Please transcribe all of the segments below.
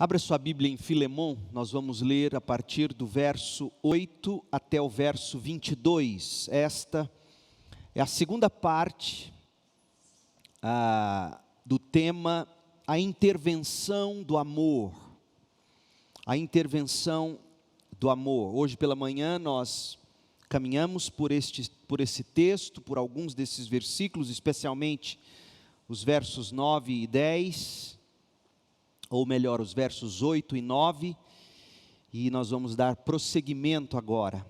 Abra sua Bíblia em Filemon, nós vamos ler a partir do verso 8 até o verso 22. Esta é a segunda parte do tema, a intervenção do amor. A intervenção do amor. Hoje pela manhã nós caminhamos por esse texto, por alguns desses versículos, especialmente os versos 9 e 10. Ou melhor, os versos 8 e 9, e nós vamos dar prosseguimento agora.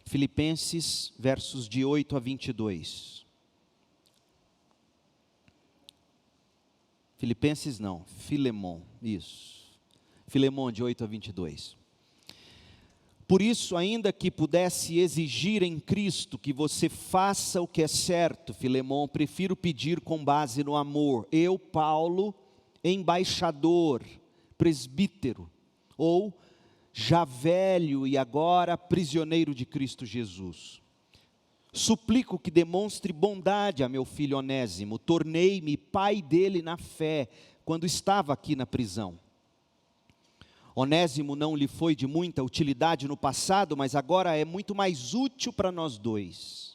Filipenses, versos de 8 a 22. Filipenses não, Filemon, isso. Filemon de 8 a 22. Por isso, ainda que pudesse exigir em Cristo que você faça o que é certo, Filemon, prefiro pedir com base no amor. Eu, Paulo, embaixador, presbítero, ou já velho e agora prisioneiro de Cristo Jesus. Suplico que demonstre bondade a meu filho Onésimo, tornei-me pai dele na fé, quando estava aqui na prisão. Onésimo não lhe foi de muita utilidade no passado, mas agora é muito mais útil para nós dois.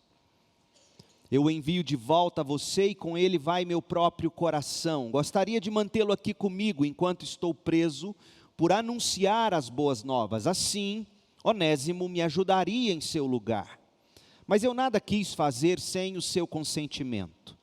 Eu o envio de volta a você e com ele vai meu próprio coração. Gostaria de mantê-lo aqui comigo enquanto estou preso por anunciar as boas novas. Assim, Onésimo me ajudaria em seu lugar. Mas eu nada quis fazer sem o seu consentimento.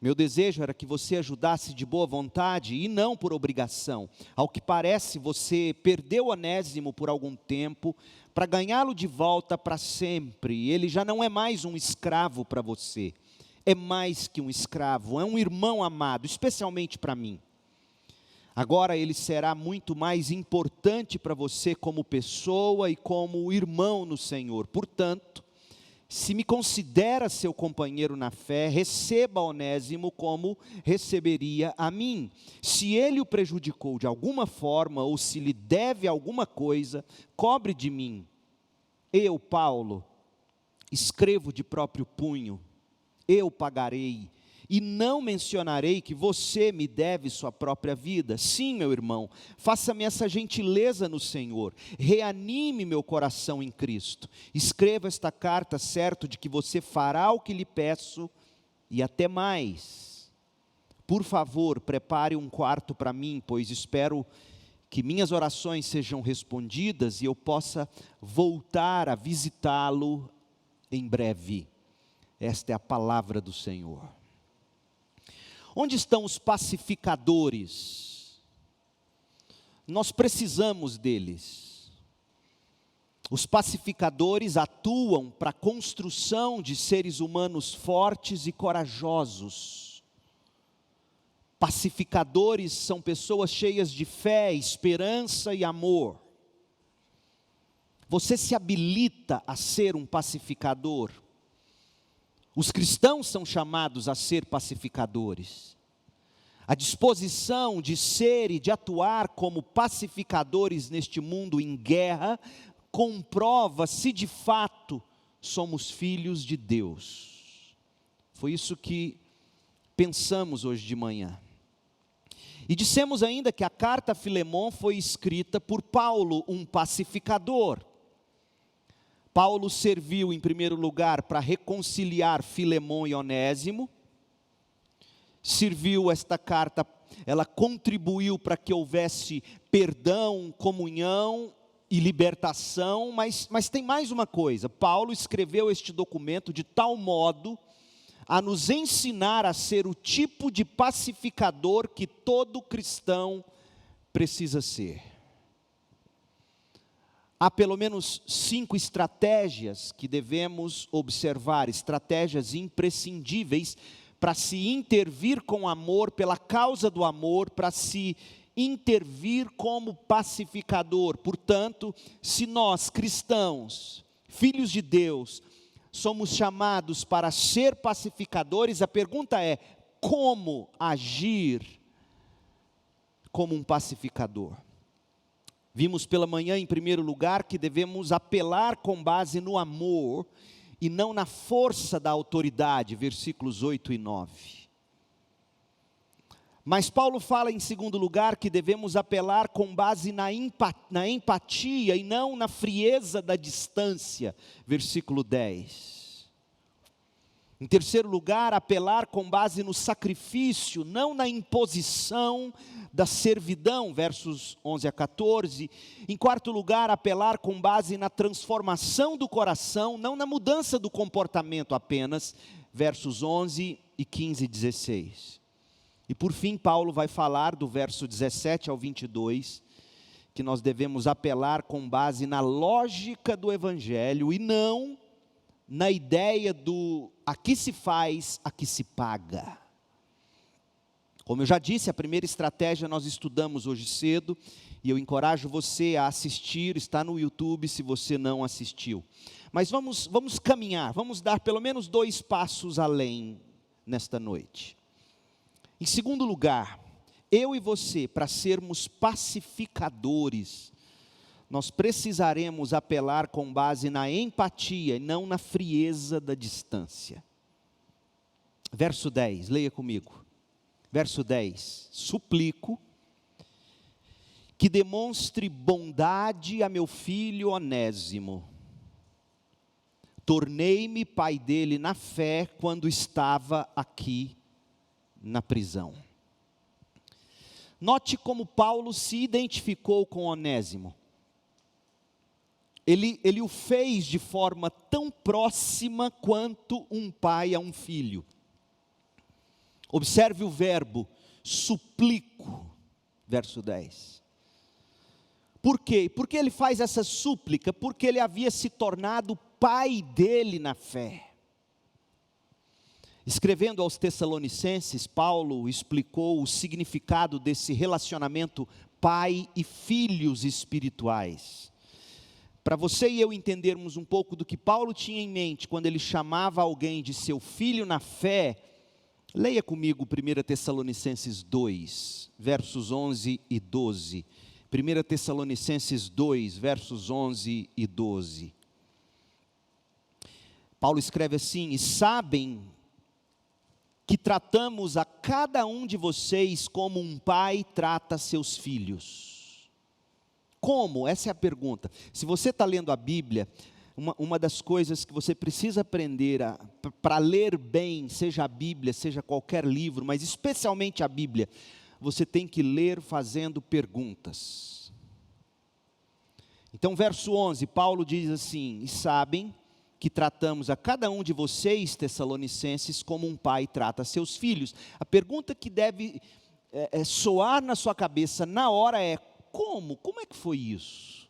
Meu desejo era que você ajudasse de boa vontade e não por obrigação. Ao que parece, você perdeu Onésimo por algum tempo para ganhá-lo de volta para sempre. Ele já não é mais um escravo para você. É mais que um escravo, é um irmão amado, especialmente para mim. Agora ele será muito mais importante para você como pessoa e como irmão no Senhor. Portanto, se me considera seu companheiro na fé, receba Onésimo como receberia a mim. Se ele o prejudicou de alguma forma, ou se lhe deve alguma coisa, cobre de mim. Eu, Paulo, escrevo de próprio punho, eu pagarei, e não mencionarei que você me deve sua própria vida. Sim, meu irmão, faça-me essa gentileza no Senhor, reanime meu coração em Cristo. Escreva esta carta certo de que você fará o que lhe peço e até mais. Por favor, prepare um quarto para mim, pois espero que minhas orações sejam respondidas e eu possa voltar a visitá-lo em breve. Esta é a palavra do Senhor. Onde estão os pacificadores? Nós precisamos deles. Os pacificadores atuam para a construção de seres humanos fortes e corajosos. Pacificadores são pessoas cheias de fé, esperança e amor. Você se habilita a ser um pacificador? Os cristãos são chamados a ser pacificadores. A disposição de ser e de atuar como pacificadores neste mundo em guerra comprova se de fato somos filhos de Deus. Foi isso que pensamos hoje de manhã. E dissemos ainda que a carta a Filemon foi escrita por Paulo, um pacificador. Paulo serviu em primeiro lugar para reconciliar Filemon e Onésimo. Serviu esta carta, ela contribuiu para que houvesse perdão, comunhão e libertação, mas tem mais uma coisa. Paulo escreveu este documento de tal modo a nos ensinar a ser o tipo de pacificador que todo cristão precisa ser. Há pelo menos 5 estratégias que devemos observar, estratégias imprescindíveis para se intervir com amor, pela causa do amor, para se intervir como pacificador. Portanto, se nós cristãos, filhos de Deus, somos chamados para ser pacificadores, a pergunta é: como agir como um pacificador? Vimos pela manhã, em primeiro lugar, que devemos apelar com base no amor e não na força da autoridade, versículos 8 e 9. Mas Paulo fala em segundo lugar que devemos apelar com base na empatia e não na frieza da distância, versículo 10. Em terceiro lugar, apelar com base no sacrifício, não na imposição da servidão, versos 11 a 14. Em quarto lugar, apelar com base na transformação do coração, não na mudança do comportamento apenas, versos 11 e 15 e 16. E por fim, Paulo vai falar do verso 17 ao 22, que nós devemos apelar com base na lógica do Evangelho e não na ideia do aqui se faz, aqui se paga. Como eu já disse, a primeira estratégia nós estudamos hoje cedo, e eu encorajo você a assistir, está no YouTube se você não assistiu. Mas vamos caminhar, vamos dar pelo menos 2 passos além nesta noite. Em segundo lugar, eu e você, para sermos pacificadores, nós precisaremos apelar com base na empatia e não na frieza da distância. Verso 10, leia comigo. Verso 10, suplico que demonstre bondade a meu filho Onésimo. Tornei-me pai dele na fé quando estava aqui na prisão. Note como Paulo se identificou com Onésimo. Ele o fez de forma tão próxima quanto um pai a um filho. Observe o verbo, suplico, verso 10. Por quê? Porque ele faz essa súplica? Porque ele havia se tornado pai dele na fé. Escrevendo aos Tessalonicenses, Paulo explicou o significado desse relacionamento pai e filhos espirituais. Para você e eu entendermos um pouco do que Paulo tinha em mente quando ele chamava alguém de seu filho na fé, leia comigo 1 Tessalonicenses 2, versos 11 e 12. 1 Tessalonicenses 2, versos 11 e 12. Paulo escreve assim: e sabem que tratamos a cada um de vocês como um pai trata seus filhos. Como? Essa é a pergunta. Se você está lendo a Bíblia, uma das coisas que você precisa aprender para ler bem, seja a Bíblia, seja qualquer livro, mas especialmente a Bíblia, você tem que ler fazendo perguntas. Então, verso 11, Paulo diz assim: e sabem que tratamos a cada um de vocês, Tessalonicenses, como um pai trata seus filhos. A pergunta que deve soar na sua cabeça na hora é: como? Como é que foi isso?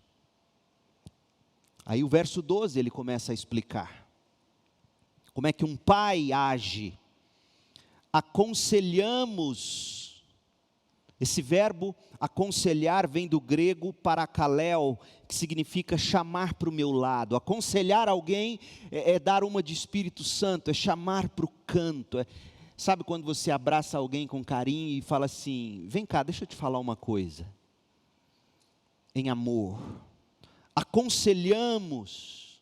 Aí o verso 12 ele começa a explicar. Como é que um pai age? Aconselhamos. Esse verbo aconselhar vem do grego parakaleo, que significa chamar para o meu lado. Aconselhar alguém é dar uma de Espírito Santo, é chamar para o canto. Sabe quando você abraça alguém com carinho e fala assim: vem cá, deixa eu te falar uma coisa. Em amor, aconselhamos,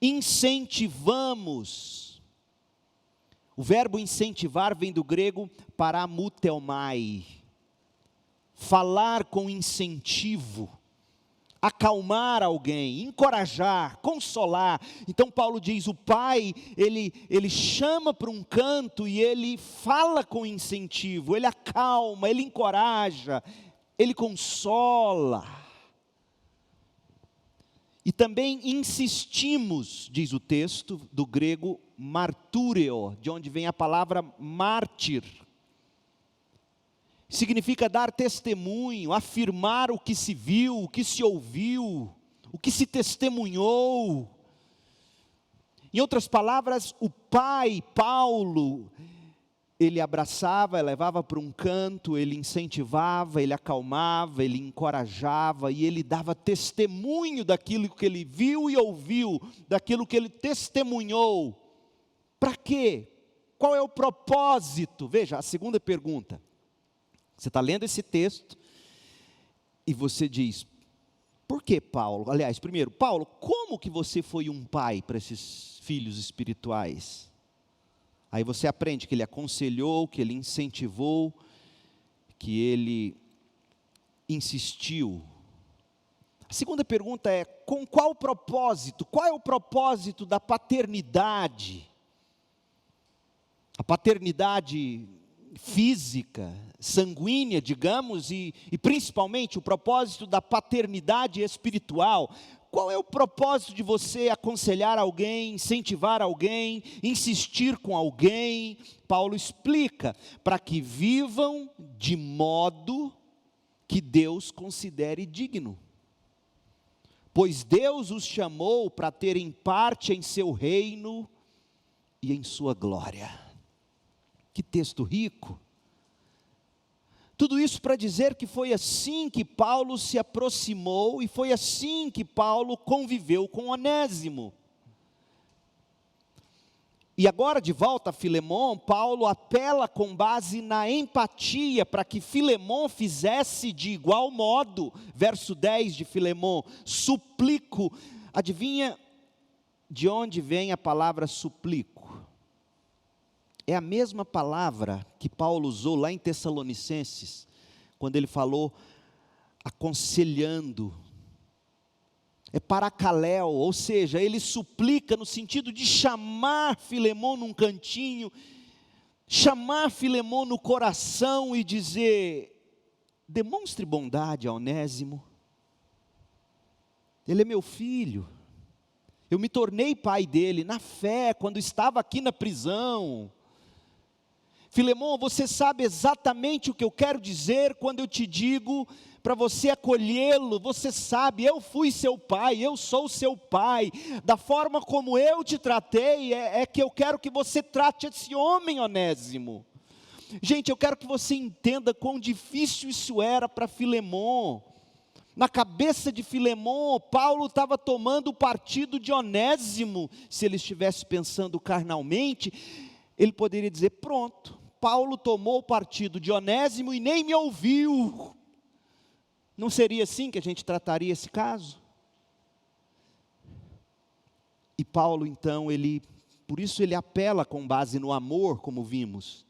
incentivamos. O verbo incentivar vem do grego paramutelmai, falar com incentivo, acalmar alguém, encorajar, consolar. Então Paulo diz, o pai, ele chama para um canto e ele fala com incentivo, ele acalma, ele encoraja, ele consola. E também insistimos, diz o texto, do grego martúreo, de onde vem a palavra mártir. Significa dar testemunho, afirmar o que se viu, o que se ouviu, o que se testemunhou. Em outras palavras, o pai, Paulo, ele abraçava, levava para um canto, ele incentivava, ele acalmava, ele encorajava e ele dava testemunho daquilo que ele viu e ouviu, daquilo que ele testemunhou. Para quê? Qual é o propósito? Veja, a segunda pergunta. Você está lendo esse texto e você diz, por que Paulo? Aliás, primeiro, Paulo, como que você foi um pai para esses filhos espirituais? Aí você aprende que ele aconselhou, que ele incentivou, que ele insistiu. A segunda pergunta é: com qual propósito? Qual é o propósito da paternidade? A paternidade física, sanguínea, digamos, e principalmente o propósito da paternidade espiritual. Qual é o propósito de você aconselhar alguém, incentivar alguém, insistir com alguém? Paulo explica: para que vivam de modo que Deus considere digno. Pois Deus os chamou para terem parte em seu reino e em sua glória. Que texto rico. Tudo isso para dizer que foi assim que Paulo se aproximou e foi assim que Paulo conviveu com Onésimo. E agora, de volta a Filemon, Paulo apela com base na empatia para que Filemon fizesse de igual modo. Verso 10 de Filemon: suplico. Adivinha de onde vem a palavra suplico? É a mesma palavra que Paulo usou lá em Tessalonicenses, quando ele falou aconselhando. É paracaléu, ou seja, ele suplica no sentido de chamar Filemon num cantinho, chamar Filemon no coração e dizer: demonstre bondade a Onésimo. Ele é meu filho. Eu me tornei pai dele na fé, quando estava aqui na prisão. Filemon, você sabe exatamente o que eu quero dizer quando eu te digo para você acolhê-lo. Você sabe, eu fui seu pai, eu sou seu pai. Da forma como eu te tratei, é que eu quero que você trate esse homem, Onésimo. Gente, eu quero que você entenda quão difícil isso era para Filemon. Na cabeça de Filemon, Paulo estava tomando o partido de Onésimo. Se ele estivesse pensando carnalmente, ele poderia dizer: pronto, Paulo tomou o partido de Onésimo e nem me ouviu. Não seria assim que a gente trataria esse caso? E Paulo então, por isso ele apela com base no amor, como vimos,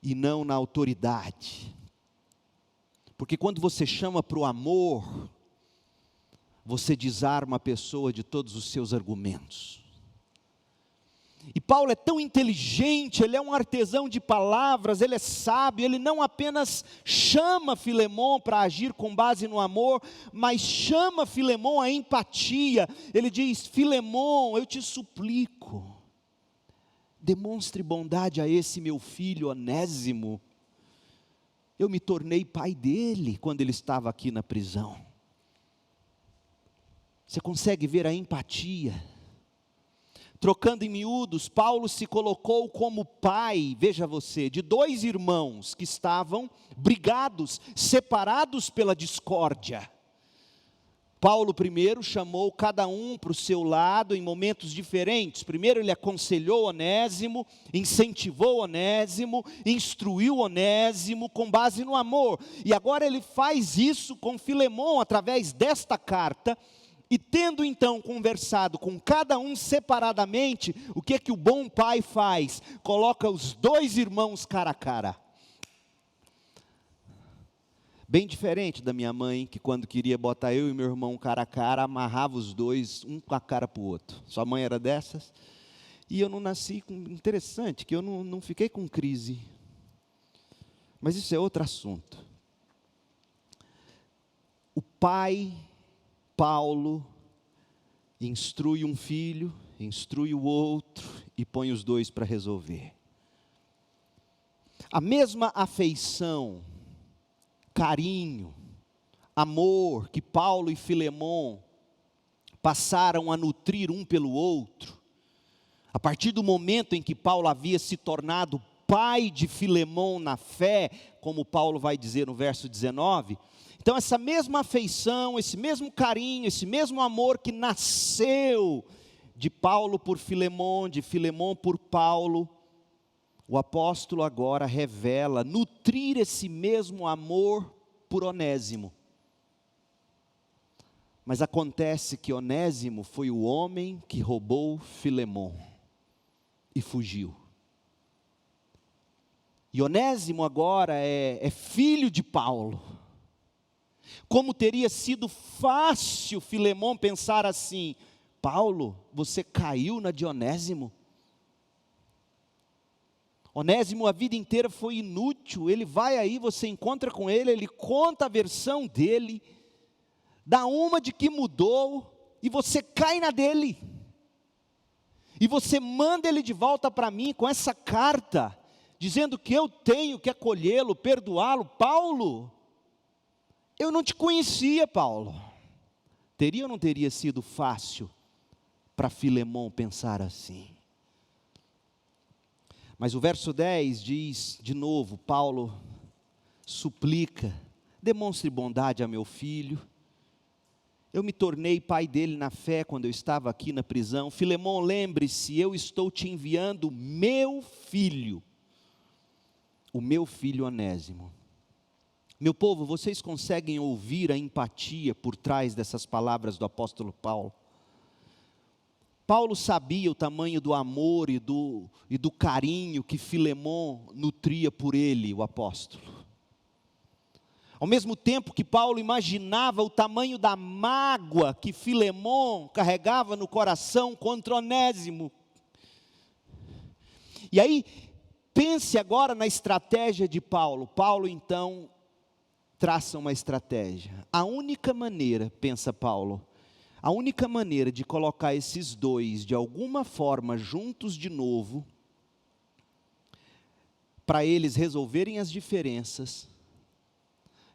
e não na autoridade. Porque quando você chama para o amor, você desarma a pessoa de todos os seus argumentos. E Paulo é tão inteligente, ele é um artesão de palavras, ele é sábio, ele não apenas chama Filemon para agir com base no amor, mas chama Filemon à empatia. Ele diz: Filemon, eu te suplico, demonstre bondade a esse meu filho Onésimo. Eu me tornei pai dele quando ele estava aqui na prisão. Você consegue ver a empatia? Trocando em miúdos, Paulo se colocou como pai, veja você, de dois irmãos que estavam brigados, separados pela discórdia. Paulo primeiro chamou cada um para o seu lado em momentos diferentes. Primeiro ele aconselhou Onésimo, incentivou Onésimo, instruiu Onésimo com base no amor. E agora ele faz isso com Filemon através desta carta. E tendo então conversado com cada um separadamente, o que é que o bom pai faz? Coloca os dois irmãos cara a cara. Bem diferente da minha mãe, que quando queria botar eu e meu irmão cara a cara, amarrava os dois, um com a cara para o outro. Sua mãe era dessas? E eu não nasci com... Interessante, que eu não fiquei com crise. Mas isso é outro assunto. O pai... Paulo instrui um filho, instrui o outro e põe os dois para resolver. A mesma afeição, carinho, amor que Paulo e Filemon passaram a nutrir um pelo outro, a partir do momento em que Paulo havia se tornado pai de Filemon na fé, como Paulo vai dizer no verso 19, então essa mesma afeição, esse mesmo carinho, esse mesmo amor que nasceu de Paulo por Filemon, de Filemon por Paulo, o apóstolo agora revela, nutrir esse mesmo amor por Onésimo. Mas acontece que Onésimo foi o homem que roubou Filemon. e fugiu. E Onésimo agora é filho de Paulo. Como teria sido fácil Filemão pensar assim: Paulo, você caiu na de Onésimo? Onésimo a vida inteira foi inútil, ele vai aí, você encontra com ele, ele conta a versão dele, dá uma de que mudou, e você cai na dele. E você manda ele de volta para mim com essa carta, dizendo que eu tenho que acolhê-lo, perdoá-lo. Paulo, eu não te conhecia, Paulo. Teria ou não teria sido fácil para Filemão pensar assim? Mas o verso 10 diz, de novo, Paulo suplica: demonstre bondade a meu filho. Eu me tornei pai dele na fé quando eu estava aqui na prisão. Filemão, lembre-se, eu estou te enviando meu filho, o meu filho Onésimo. Meu povo, vocês conseguem ouvir a empatia por trás dessas palavras do apóstolo Paulo? Paulo sabia o tamanho do amor e do carinho que Filemão nutria por ele, o apóstolo. Ao mesmo tempo que Paulo imaginava o tamanho da mágoa que Filemão carregava no coração contra Onésimo. E aí, pense agora na estratégia de Paulo. Paulo então traça uma estratégia. A única maneira, pensa Paulo, a única maneira de colocar esses dois de alguma forma juntos de novo, para eles resolverem as diferenças,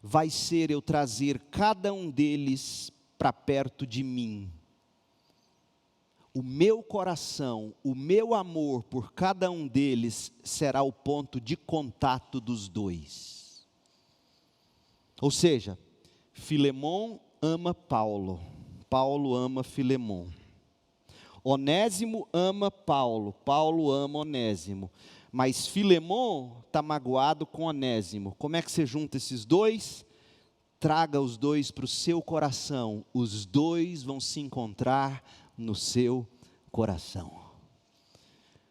vai ser eu trazer cada um deles para perto de mim. O meu coração, o meu amor por cada um deles será o ponto de contato dos dois. Ou seja, Filemão ama Paulo, Paulo ama Filemão. Onésimo ama Paulo, Paulo ama Onésimo. Mas Filemão está magoado com Onésimo. Como é que você junta esses dois? Traga os dois para o seu coração. Os dois vão se encontrar no seu coração.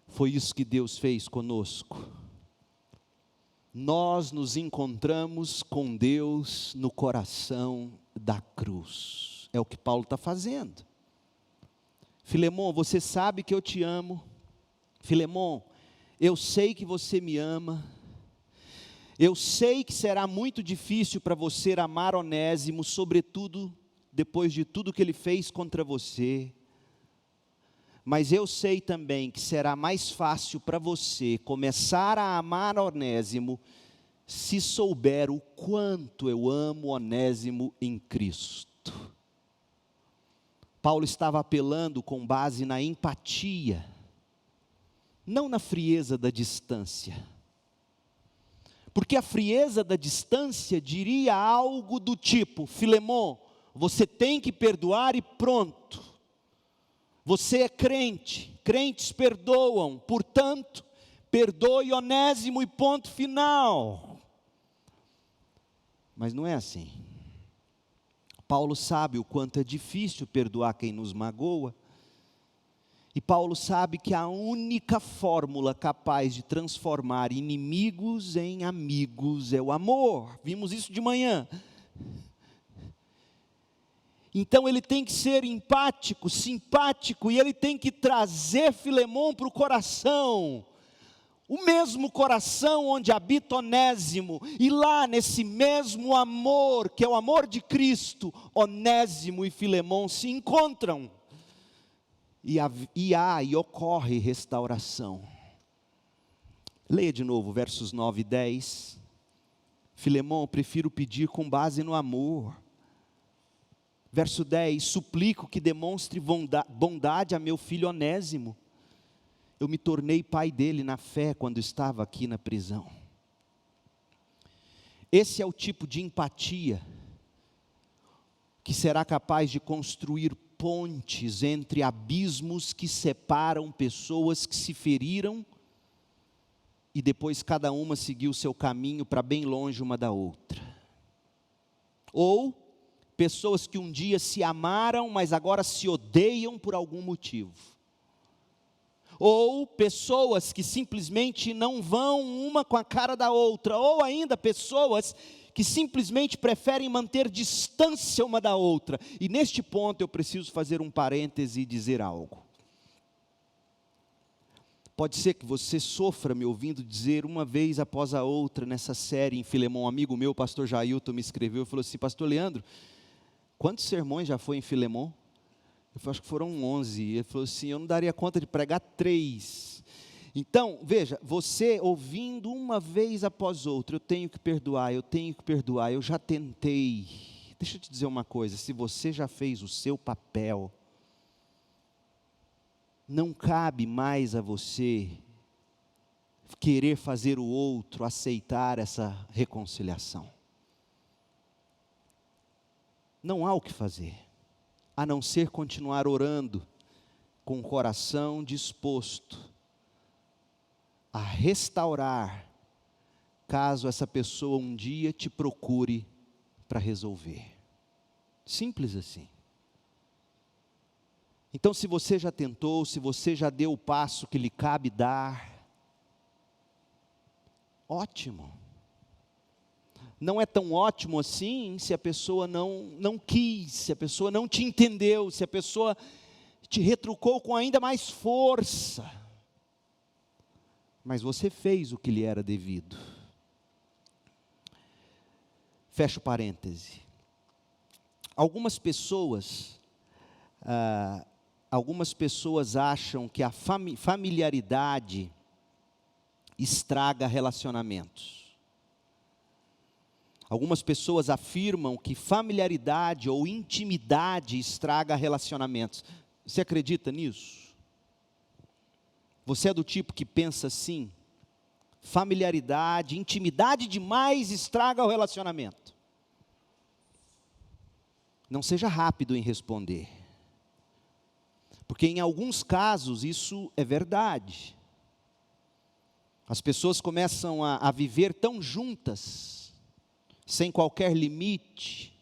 Foi isso que Deus fez conosco. Nós nos encontramos com Deus no coração da cruz. É o que Paulo está fazendo. Filemão, você sabe que eu te amo. Filemão, eu sei que você me ama. Eu sei que será muito difícil para você amar Onésimo, sobretudo depois de tudo que ele fez contra você. Mas eu sei também que será mais fácil para você começar a amar Onésimo, se souber o quanto eu amo Onésimo em Cristo. Paulo estava apelando com base na empatia, não na frieza da distância. Porque a frieza da distância diria algo do tipo: Filemão, você tem que perdoar e pronto. Você é crente, crentes perdoam, portanto, perdoe Onésimo e ponto final. Mas não é assim. Paulo sabe o quanto é difícil perdoar quem nos magoa. E Paulo sabe que a única fórmula capaz de transformar inimigos em amigos é o amor. Vimos isso de manhã. Então ele tem que ser empático, simpático, e ele tem que trazer Filemão para o coração. O mesmo coração onde habita Onésimo, e lá nesse mesmo amor, que é o amor de Cristo, Onésimo e Filemão se encontram. E ocorre restauração. Leia de novo versos 9 e 10. Filemão, eu prefiro pedir com base no amor. Verso 10, suplico que demonstre bondade a meu filho Onésimo. Eu me tornei pai dele na fé quando estava aqui na prisão. Esse é o tipo de empatia que será capaz de construir pontes entre abismos que separam pessoas que se feriram e depois cada uma seguiu o seu caminho para bem longe uma da outra. Ou pessoas que um dia se amaram, mas agora se odeiam por algum motivo. ou pessoas que simplesmente não vão uma com a cara da outra, ou ainda pessoas que simplesmente preferem manter distância uma da outra. E neste ponto eu preciso fazer um parêntese e dizer algo. Pode ser que você sofra me ouvindo dizer uma vez após a outra nessa série em Filemão. Um amigo meu, o pastor Jailton, me escreveu e falou assim: pastor Leandro, quantos sermões já foi em Filemão? Eu falei, acho que foram 11. Ele falou assim, eu não daria conta de pregar 3. Então, veja, você ouvindo uma vez após outra, eu tenho que perdoar, eu já tentei. Deixa eu te dizer uma coisa, se você já fez o seu papel, não cabe mais a você querer fazer o outro aceitar essa reconciliação. Não há o que fazer, a não ser continuar orando com o coração disposto a restaurar, caso essa pessoa um dia te procure para resolver. Simples assim. Então, se você já tentou, se você já deu o passo que lhe cabe dar, ótimo. Não é tão ótimo assim se a pessoa não quis, se a pessoa não te entendeu, se a pessoa te retrucou com ainda mais força. Mas você fez o que lhe era devido. Fecho parêntese. Algumas pessoas acham que a familiaridade estraga relacionamentos. Algumas pessoas afirmam que familiaridade ou intimidade estraga relacionamentos. Você acredita nisso? Você é do tipo que pensa assim? Familiaridade, intimidade demais estraga o relacionamento. Não seja rápido em responder. Porque em alguns casos isso é verdade. As pessoas começam a viver tão juntas, sem qualquer limite,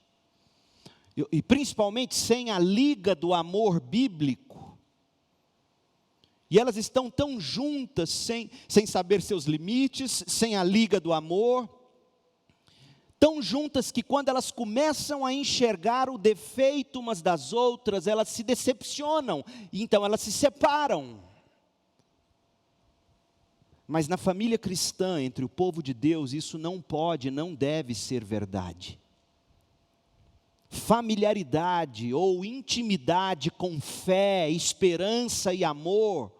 e principalmente sem a liga do amor bíblico, e elas estão tão juntas, sem saber seus limites, sem a liga do amor, tão juntas que quando elas começam a enxergar o defeito umas das outras, elas se decepcionam, e então elas se separam. Mas na família cristã, entre o povo de Deus, isso não pode, não deve ser verdade. Familiaridade ou intimidade com fé, esperança e amor,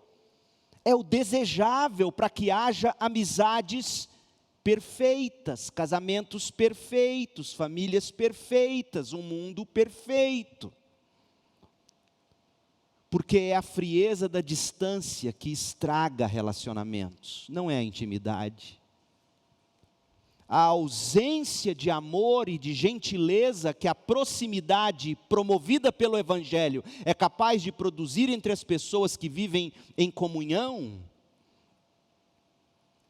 é o desejável para que haja amizades perfeitas, casamentos perfeitos, famílias perfeitas, um mundo perfeito. Porque é a frieza da distância que estraga relacionamentos, não é a intimidade. A ausência de amor e de gentileza que a proximidade promovida pelo Evangelho é capaz de produzir entre as pessoas que vivem em comunhão,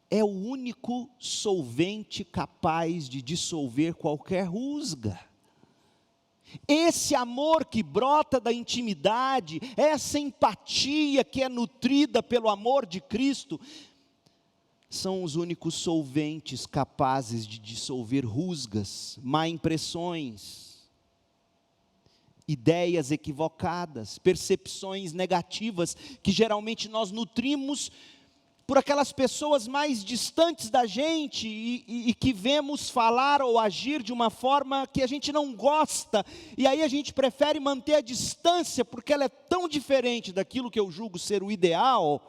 é o único solvente capaz de dissolver qualquer rusga. Esse amor que brota da intimidade, essa empatia que é nutrida pelo amor de Cristo, são os únicos solventes capazes de dissolver rusgas, má impressões, ideias equivocadas, percepções negativas, que geralmente nós nutrimos por aquelas pessoas mais distantes da gente e que vemos falar ou agir de uma forma que a gente não gosta, e aí a gente prefere manter a distância, porque ela é tão diferente daquilo que eu julgo ser o ideal,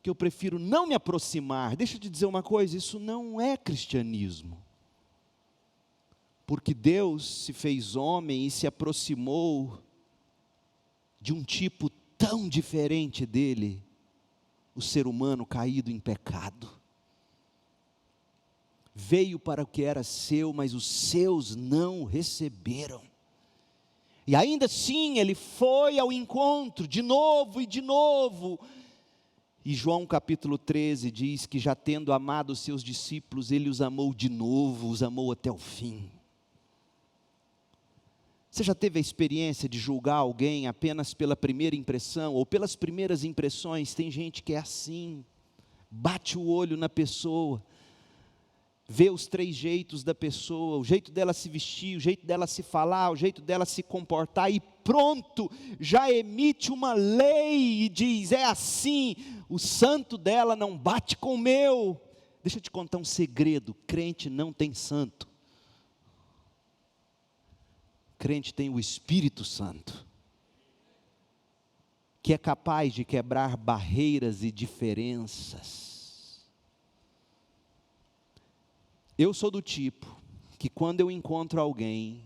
que eu prefiro não me aproximar. Deixa eu te dizer uma coisa, isso não é cristianismo. Porque Deus se fez homem e se aproximou de um tipo tão diferente dele, o ser humano caído em pecado. Veio para o que era seu, mas os seus não receberam. E ainda assim ele foi ao encontro de novo e de novo. E João capítulo 13 diz que já tendo amado os seus discípulos, ele os amou de novo, os amou até o fim. Você já teve a experiência de julgar alguém apenas pela primeira impressão, ou pelas primeiras impressões? Tem gente que é assim, bate o olho na pessoa, vê os 3 jeitos da pessoa, o jeito dela se vestir, o jeito dela se falar, o jeito dela se comportar, e pronto, já emite uma lei e diz, é assim, o santo dela não bate com o meu. Deixa eu te contar um segredo, crente não tem santo. Crente tem o Espírito Santo, que é capaz de quebrar barreiras e diferenças. Eu sou do tipo, que quando eu encontro alguém,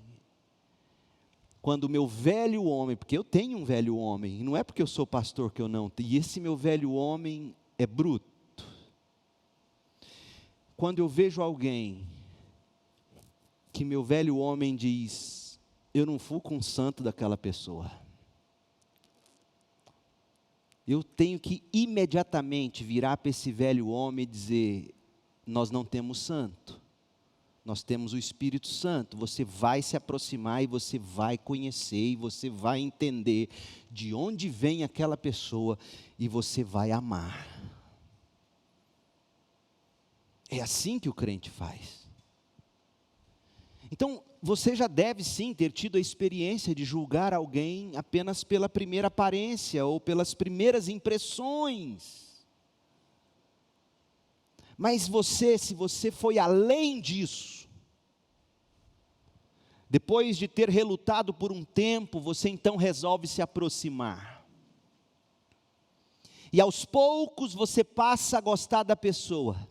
quando o meu velho homem, porque eu tenho um velho homem, não é porque eu sou pastor que eu não, e esse meu velho homem é bruto. Quando eu vejo alguém, que meu velho homem diz, eu não fui com o santo daquela pessoa, eu tenho que imediatamente virar para esse velho homem e dizer, nós não temos santo, nós temos o Espírito Santo. Você vai se aproximar e você vai conhecer, e você vai entender de onde vem aquela pessoa, e você vai amar. É assim que o crente faz. Então, você já deve sim ter tido a experiência de julgar alguém apenas pela primeira aparência, ou pelas primeiras impressões. Mas se você foi além disso, depois de ter relutado por um tempo, você então resolve se aproximar. E aos poucos você passa a gostar da pessoa.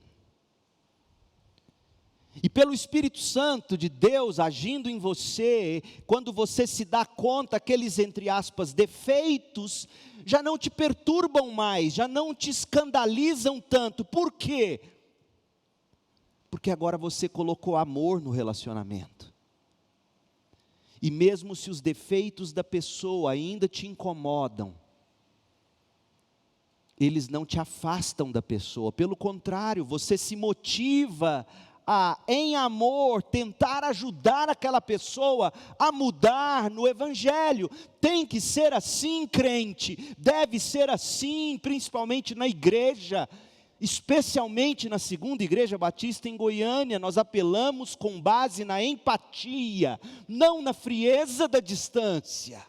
E pelo Espírito Santo de Deus agindo em você, quando você se dá conta, aqueles, entre aspas, defeitos, já não te perturbam mais, já não te escandalizam tanto. Por quê? Porque agora você colocou amor no relacionamento. E mesmo se os defeitos da pessoa ainda te incomodam, eles não te afastam da pessoa, pelo contrário, você se motiva em amor, tentar ajudar aquela pessoa a mudar no Evangelho. Tem que ser assim, crente, deve ser assim, principalmente na igreja, especialmente na Segunda Igreja Batista em Goiânia. Nós apelamos com base na empatia, não na frieza da distância.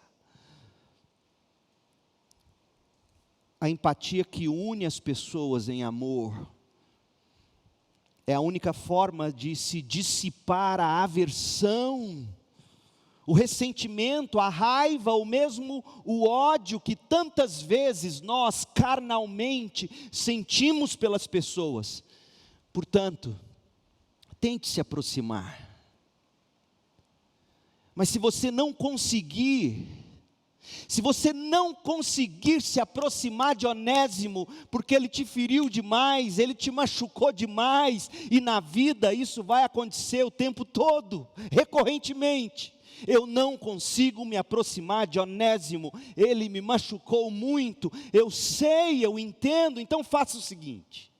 A empatia que une as pessoas em amor, é a única forma de se dissipar a aversão, o ressentimento, a raiva, ou mesmo o ódio que tantas vezes nós carnalmente sentimos pelas pessoas. Portanto, tente se aproximar. Mas se você não conseguir se aproximar de Onésimo, porque ele te feriu demais, ele te machucou demais, e na vida isso vai acontecer o tempo todo, recorrentemente. Eu não consigo me aproximar de Onésimo, ele me machucou muito, eu sei, eu entendo. Então faça o seguinte: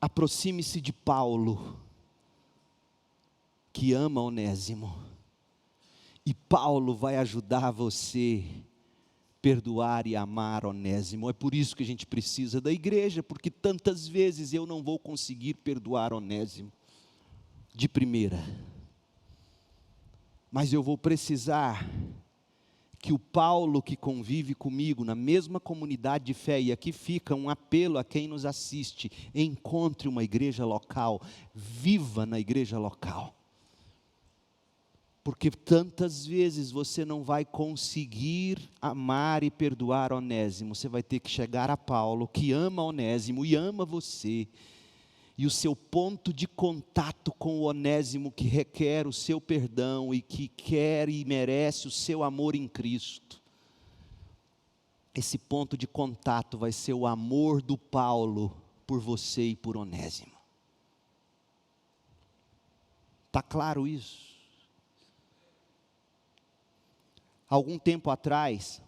aproxime-se de Paulo, que ama Onésimo. E Paulo vai ajudar você a perdoar e amar Onésimo. É por isso que a gente precisa da igreja, porque tantas vezes eu não vou conseguir perdoar Onésimo de primeira. Mas eu vou precisar que o Paulo que convive comigo na mesma comunidade de fé, e aqui fica um apelo a quem nos assiste, encontre uma igreja local, viva na igreja local. Porque tantas vezes você não vai conseguir amar e perdoar Onésimo, você vai ter que chegar a Paulo, que ama Onésimo e ama você, e o seu ponto de contato com o Onésimo, que requer o seu perdão, e que quer e merece o seu amor em Cristo, esse ponto de contato vai ser o amor do Paulo por você e por Onésimo. Está claro isso? Algum tempo atrás,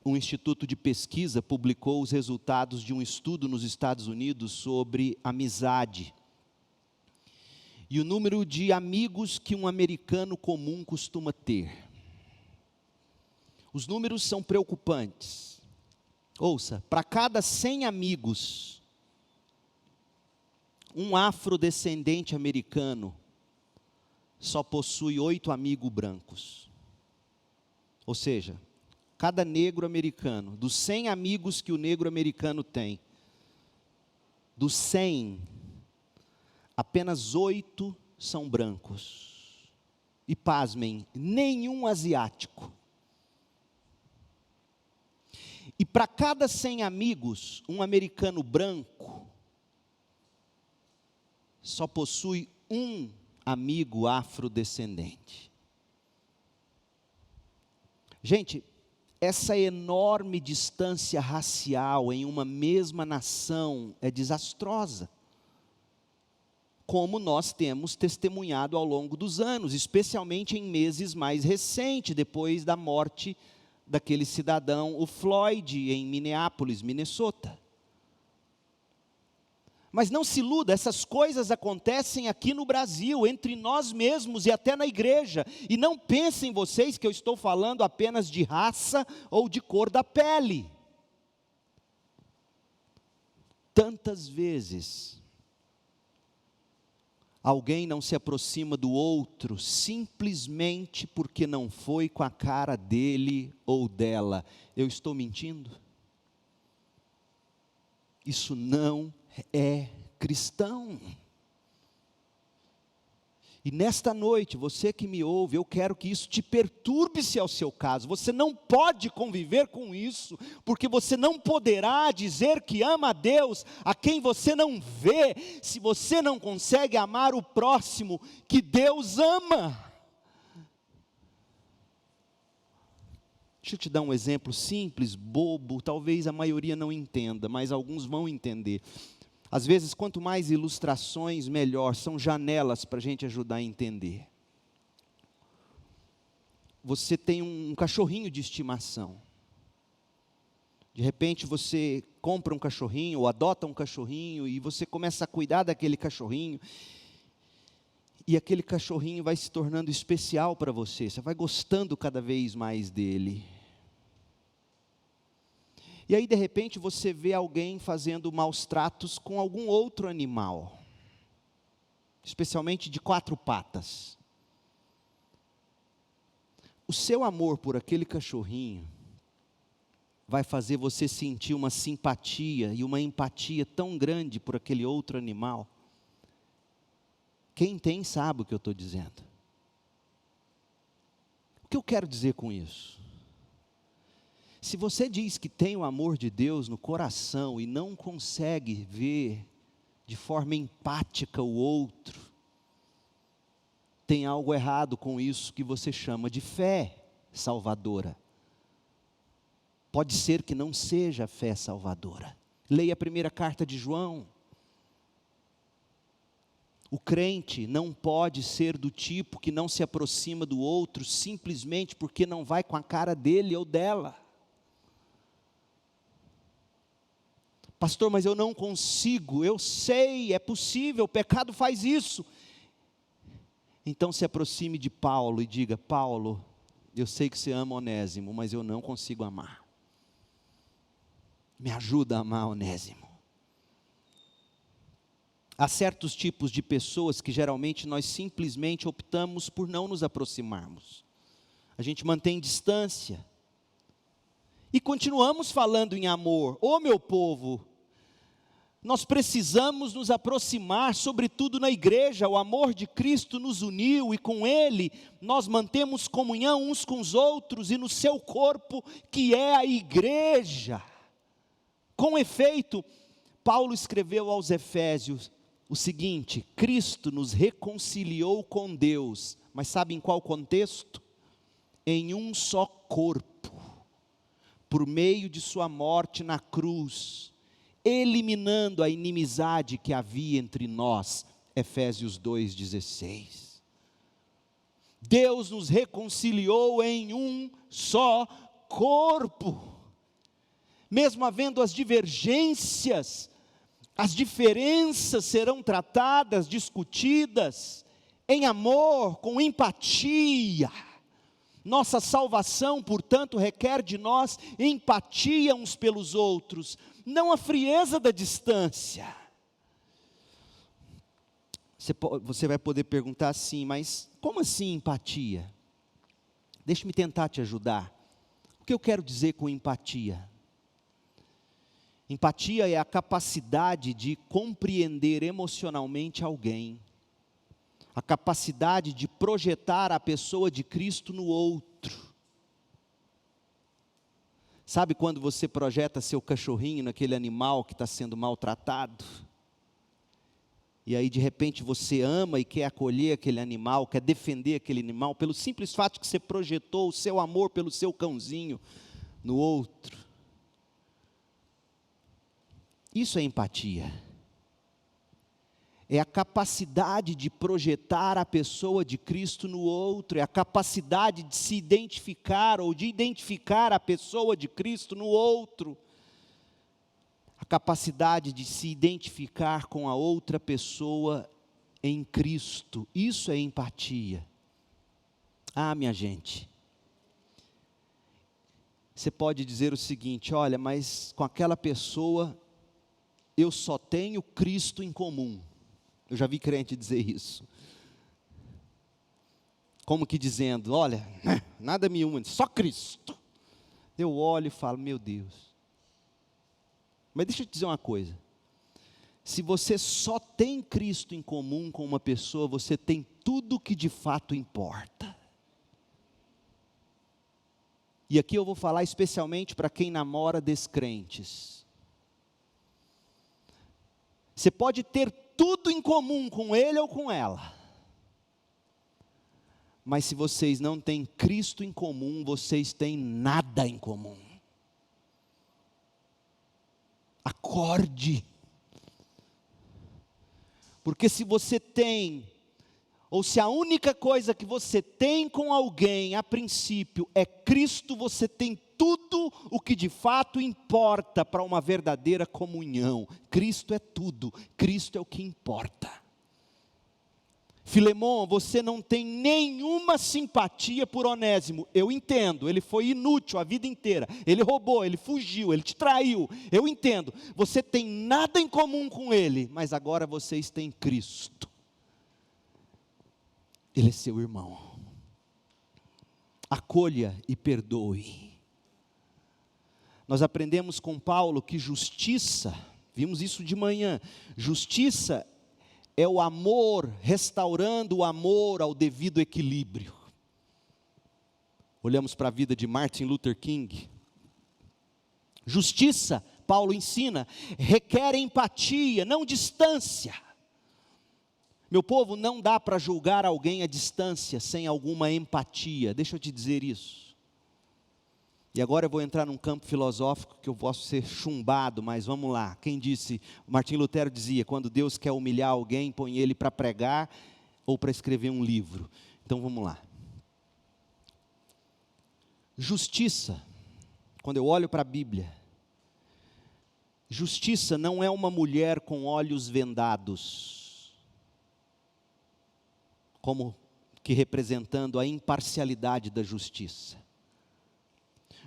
um instituto de pesquisa publicou os resultados de um estudo nos Estados Unidos sobre amizade. e o número de amigos que um americano comum costuma ter. Os números são preocupantes. Ouça, para cada 100 amigos, um afrodescendente americano só possui 8 amigos brancos. Ou seja, cada negro americano, dos 100 amigos que o negro americano tem, dos 100, apenas 8 são brancos. E pasmem, nenhum asiático. E para cada 100 amigos, um americano branco só possui um amigo afrodescendente. Gente, essa enorme distância racial em uma mesma nação é desastrosa, como nós temos testemunhado ao longo dos anos, especialmente em meses mais recentes, depois da morte daquele cidadão, o Floyd, em Minneapolis, Minnesota. Mas não se iluda, essas coisas acontecem aqui no Brasil, entre nós mesmos e até na igreja. E não pensem vocês que eu estou falando apenas de raça ou de cor da pele. Tantas vezes, alguém não se aproxima do outro simplesmente porque não foi com a cara dele ou dela. Eu estou mentindo? Isso não é cristão. E nesta noite, você que me ouve, eu quero que isso te perturbe se é o seu caso. Você não pode conviver com isso, porque você não poderá dizer que ama a Deus a quem você não vê, se você não consegue amar o próximo que Deus ama. Deixa eu te dar um exemplo simples, bobo, talvez a maioria não entenda, mas alguns vão entender. Às vezes, quanto mais ilustrações, melhor, são janelas para a gente ajudar a entender. Você tem um cachorrinho de estimação. De repente você compra um cachorrinho, ou adota um cachorrinho, e você começa a cuidar daquele cachorrinho. E aquele cachorrinho vai se tornando especial para você, você vai gostando cada vez mais dele. E aí de repente você vê alguém fazendo maus tratos com algum outro animal, especialmente de 4 patas. O seu amor por aquele cachorrinho vai fazer você sentir uma simpatia e uma empatia tão grande por aquele outro animal. Quem tem sabe o que eu estou dizendo. O que eu quero dizer com isso? Se você diz que tem o amor de Deus no coração e não consegue ver de forma empática o outro, tem algo errado com isso que você chama de fé salvadora. Pode ser que não seja fé salvadora. Leia a primeira carta de João. O crente não pode ser do tipo que não se aproxima do outro simplesmente porque não vai com a cara dele ou dela. Pastor, mas eu não consigo. Eu sei, é possível, o pecado faz isso. Então se aproxime de Paulo e diga: Paulo, eu sei que você ama Onésimo, mas eu não consigo amar. Me ajuda a amar Onésimo. Há certos tipos de pessoas que geralmente nós simplesmente optamos por não nos aproximarmos. A gente mantém distância. E continuamos falando em amor. Ô meu povo, nós precisamos nos aproximar, sobretudo na igreja. O amor de Cristo nos uniu e com Ele nós mantemos comunhão uns com os outros e no seu corpo, que é a igreja. Com efeito, Paulo escreveu aos Efésios o seguinte: Cristo nos reconciliou com Deus, mas sabe em qual contexto? Em um só corpo, por meio de sua morte na cruz, eliminando a inimizade que havia entre nós. Efésios 2,16. Deus nos reconciliou em um só corpo. Mesmo havendo as divergências, As diferenças serão tratadas, discutidas, em amor, com empatia. Nossa salvação, portanto, requer de nós empatia uns pelos outros, não a frieza da distância. Você vai poder perguntar assim, mas como assim empatia? Deixa-me tentar te ajudar. O que eu quero dizer com empatia? Empatia é a capacidade de compreender emocionalmente alguém, a capacidade de projetar a pessoa de Cristo no outro. Sabe quando você projeta seu cachorrinho naquele animal que está sendo maltratado? E aí de repente você ama e quer acolher aquele animal, quer defender aquele animal, pelo simples fato que você projetou o seu amor pelo seu cãozinho no outro. Isso é empatia. É a capacidade de projetar a pessoa de Cristo no outro, é a capacidade de se identificar ou de identificar a pessoa de Cristo no outro. A capacidade de se identificar com a outra pessoa em Cristo, isso é empatia. Ah, minha gente, você pode dizer o seguinte, olha, mas com aquela pessoa eu só tenho Cristo em comum. Eu já vi crente dizer isso. Como que dizendo, olha, nada me une, só Cristo. Eu olho e falo, meu Deus. Mas deixa eu te dizer uma coisa. Se você só tem Cristo em comum com uma pessoa, você tem tudo que de fato importa. E aqui eu vou falar especialmente para quem namora descrentes. Você pode ter tudo em comum com ele ou com ela. Mas se vocês não têm Cristo em comum, vocês têm nada em comum. Acorde. Porque se você tem, ou se a única coisa que você tem com alguém, a princípio, é Cristo, você tem tudo o que de fato importa para uma verdadeira comunhão. Cristo é tudo, Cristo é o que importa. Filemon, você não tem nenhuma simpatia por Onésimo. Eu entendo, ele foi inútil a vida inteira. Ele roubou, ele fugiu, ele te traiu. Eu entendo, você tem nada em comum com ele, mas agora vocês têm Cristo. Ele é seu irmão. Acolha e perdoe. Nós aprendemos com Paulo que justiça, vimos isso de manhã, justiça é o amor, restaurando o amor ao devido equilíbrio. Olhamos para a vida de Martin Luther King. Justiça, Paulo ensina, requer empatia, não distância. Meu povo, não dá para julgar alguém à distância sem alguma empatia. Deixa eu te dizer isso. E agora eu vou entrar num campo filosófico que eu posso ser chumbado, mas vamos lá. Quem disse? Martim Lutero dizia, quando Deus quer humilhar alguém, põe ele para pregar ou para escrever um livro. Então vamos lá. Justiça, quando eu olho para a Bíblia, justiça não é uma mulher com olhos vendados, como que representando a imparcialidade da justiça.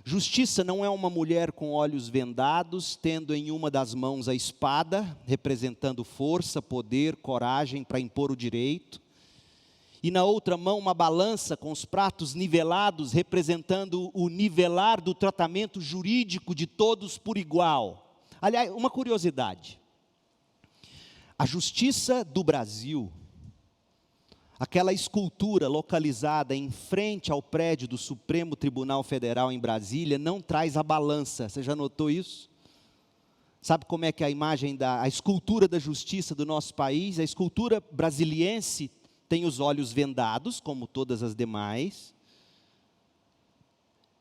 Justiça não é uma mulher com olhos vendados, tendo em uma das mãos a espada, representando força, poder, coragem para impor o direito, e na outra mão uma balança com os pratos nivelados, representando o nivelar do tratamento jurídico de todos por igual. Aliás, uma curiosidade, a justiça do Brasil, aquela escultura localizada em frente ao prédio do Supremo Tribunal Federal em Brasília, não traz a balança. Você já notou isso? Sabe como é que é a imagem a escultura da justiça do nosso país? A escultura brasiliense tem os olhos vendados, como todas as demais.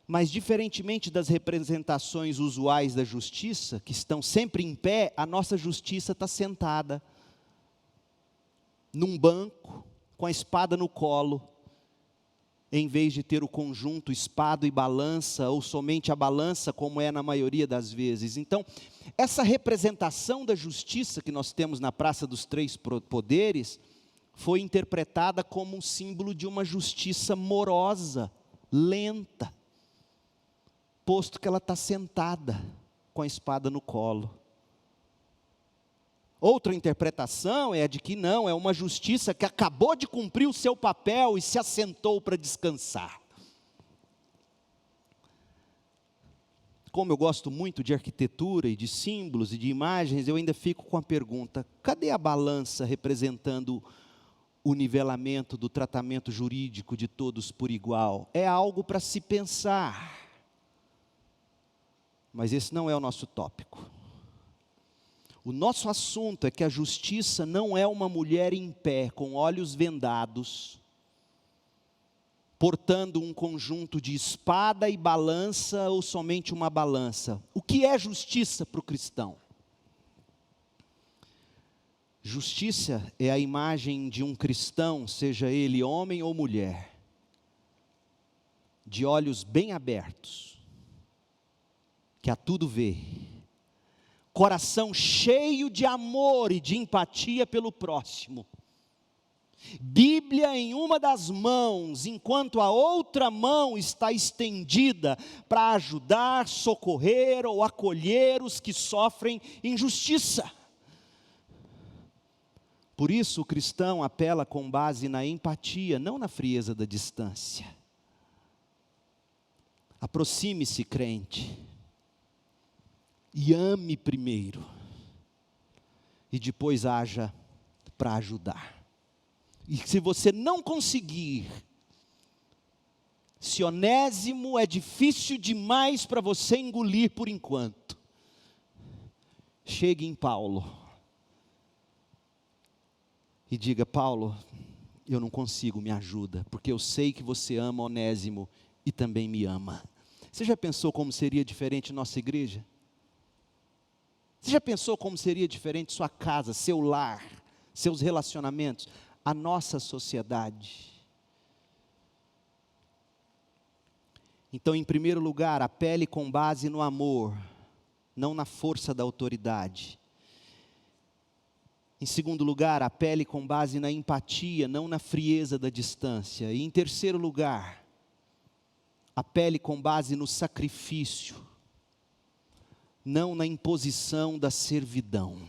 Mas diferentemente das representações usuais da justiça, que estão sempre em pé, a nossa justiça está sentada num banco, com a espada no colo, em vez de ter o conjunto espada e balança, ou somente a balança, como é na maioria das vezes. Então, essa representação da justiça que nós temos na Praça dos Três Poderes, foi interpretada como um símbolo de uma justiça morosa, lenta, posto que ela está sentada, com a espada no colo. Outra interpretação é a de que não, é uma justiça que acabou de cumprir o seu papel e se assentou para descansar. Como eu gosto muito de arquitetura e de símbolos e de imagens, eu ainda fico com a pergunta: cadê a balança representando o nivelamento do tratamento jurídico de todos por igual? É algo para se pensar. Mas esse não é o nosso tópico. O nosso assunto é que a justiça não é uma mulher em pé, com olhos vendados, portando um conjunto de espada e balança, ou somente uma balança. O que é justiça para o cristão? Justiça é a imagem de um cristão, seja ele homem ou mulher, de olhos bem abertos, que a tudo vê, coração cheio de amor e de empatia pelo próximo, Bíblia em uma das mãos, enquanto a outra mão está estendida para ajudar, socorrer ou acolher os que sofrem injustiça. Por isso o cristão apela com base na empatia, não na frieza da distância. Aproxime-se, crente, e ame primeiro, e depois haja para ajudar. E se você não conseguir, se Onésimo é difícil demais para você engolir por enquanto, chegue em Paulo e diga: Paulo, eu não consigo, me ajuda, porque eu sei que você ama Onésimo e também me ama. Você já pensou como seria diferente nossa igreja? Você já pensou como seria diferente sua casa, seu lar, seus relacionamentos, a nossa sociedade? Então, em primeiro lugar, apele com base no amor, não na força da autoridade. Em segundo lugar, apele com base na empatia, não na frieza da distância. E em terceiro lugar, apele com base no sacrifício, não na imposição da servidão.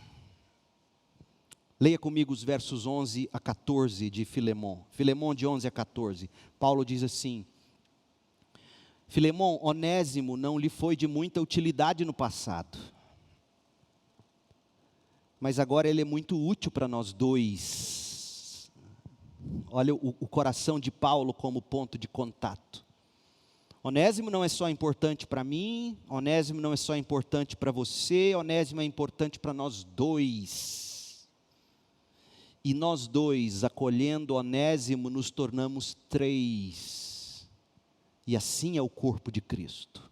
Leia comigo os versos 11 a 14 de Filemon. Filemon de 11 a 14. Paulo diz assim: Filemon, Onésimo não lhe foi de muita utilidade no passado, mas agora ele é muito útil para nós dois. Olha o coração de Paulo como ponto de contato. Onésimo não é só importante para mim, Onésimo não é só importante para você, Onésimo é importante para nós dois. E nós dois, acolhendo Onésimo, nos tornamos três. E assim é o corpo de Cristo.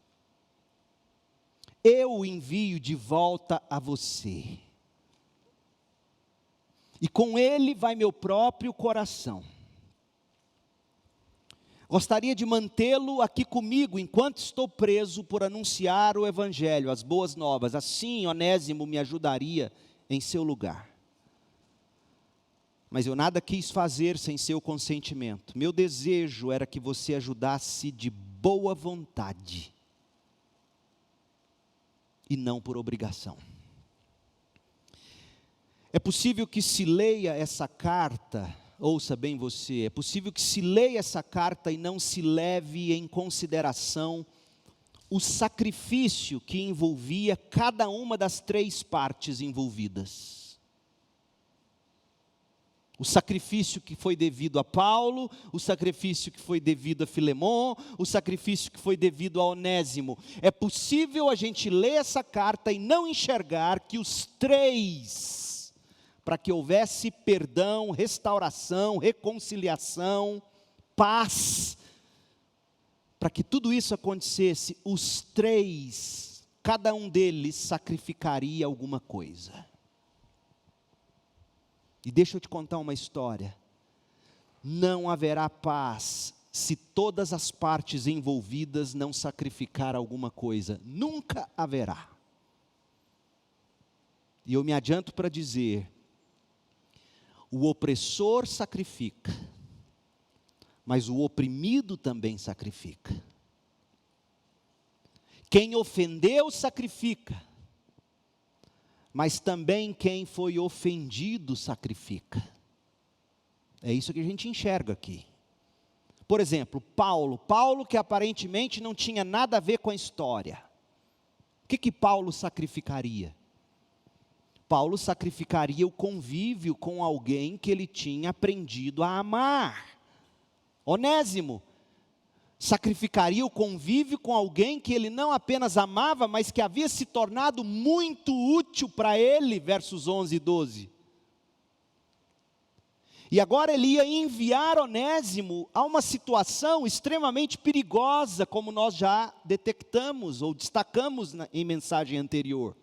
Eu o envio de volta a você. E com ele vai meu próprio coração. Gostaria de mantê-lo aqui comigo enquanto estou preso por anunciar o Evangelho, as boas novas. Assim, Onésimo me ajudaria em seu lugar. Mas eu nada quis fazer sem seu consentimento. Meu desejo era que você ajudasse de boa vontade e não por obrigação. É possível que se leia essa carta, ouça bem você, é possível que se leia essa carta e não se leve em consideração o sacrifício que envolvia cada uma das três partes envolvidas. O sacrifício que foi devido a Paulo, o sacrifício que foi devido a Filemon, o sacrifício que foi devido a Onésimo. É possível a gente ler essa carta e não enxergar que os três, para que houvesse perdão, restauração, reconciliação, paz, para que tudo isso acontecesse, os três, cada um deles sacrificaria alguma coisa. E deixa eu te contar uma história. Não haverá paz se todas as partes envolvidas não sacrificar alguma coisa. Nunca haverá. E eu me adianto para dizer, o opressor sacrifica, mas o oprimido também sacrifica. Quem ofendeu sacrifica, mas também quem foi ofendido sacrifica. É isso que a gente enxerga aqui. Por exemplo, Paulo que aparentemente não tinha nada a ver com a história. O que Paulo sacrificaria? Paulo sacrificaria o convívio com alguém que ele tinha aprendido a amar. Onésimo sacrificaria o convívio com alguém que ele não apenas amava, mas que havia se tornado muito útil para ele, versos 11 e 12. E agora ele ia enviar Onésimo a uma situação extremamente perigosa, como nós já detectamos ou destacamos em mensagem anterior.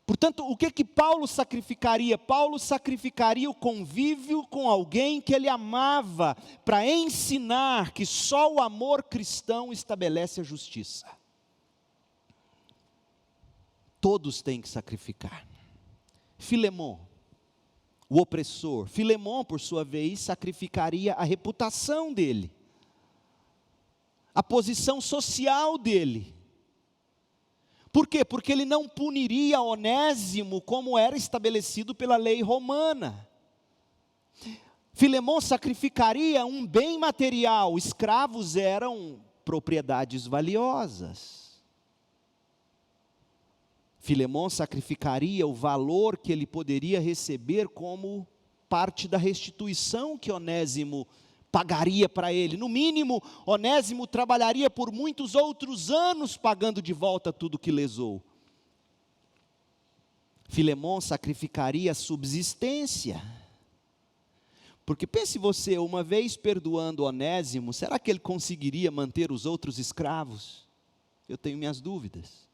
Portanto, o que Paulo sacrificaria? Paulo sacrificaria o convívio com alguém que ele amava, para ensinar que só o amor cristão estabelece a justiça. Todos têm que sacrificar. Filemon, o opressor. Filemon, por sua vez, sacrificaria a reputação dele, a posição social dele. Por quê? Porque ele não puniria Onésimo como era estabelecido pela lei romana. Filemon sacrificaria um bem material. Escravos eram propriedades valiosas. Filemon sacrificaria o valor que ele poderia receber como parte da restituição que Onésimo pagaria para ele. No mínimo, Onésimo trabalharia por muitos outros anos pagando de volta tudo que lesou. Filemon sacrificaria a subsistência. Porque pense você, uma vez perdoando Onésimo, será que ele conseguiria manter os outros escravos? Eu tenho minhas dúvidas.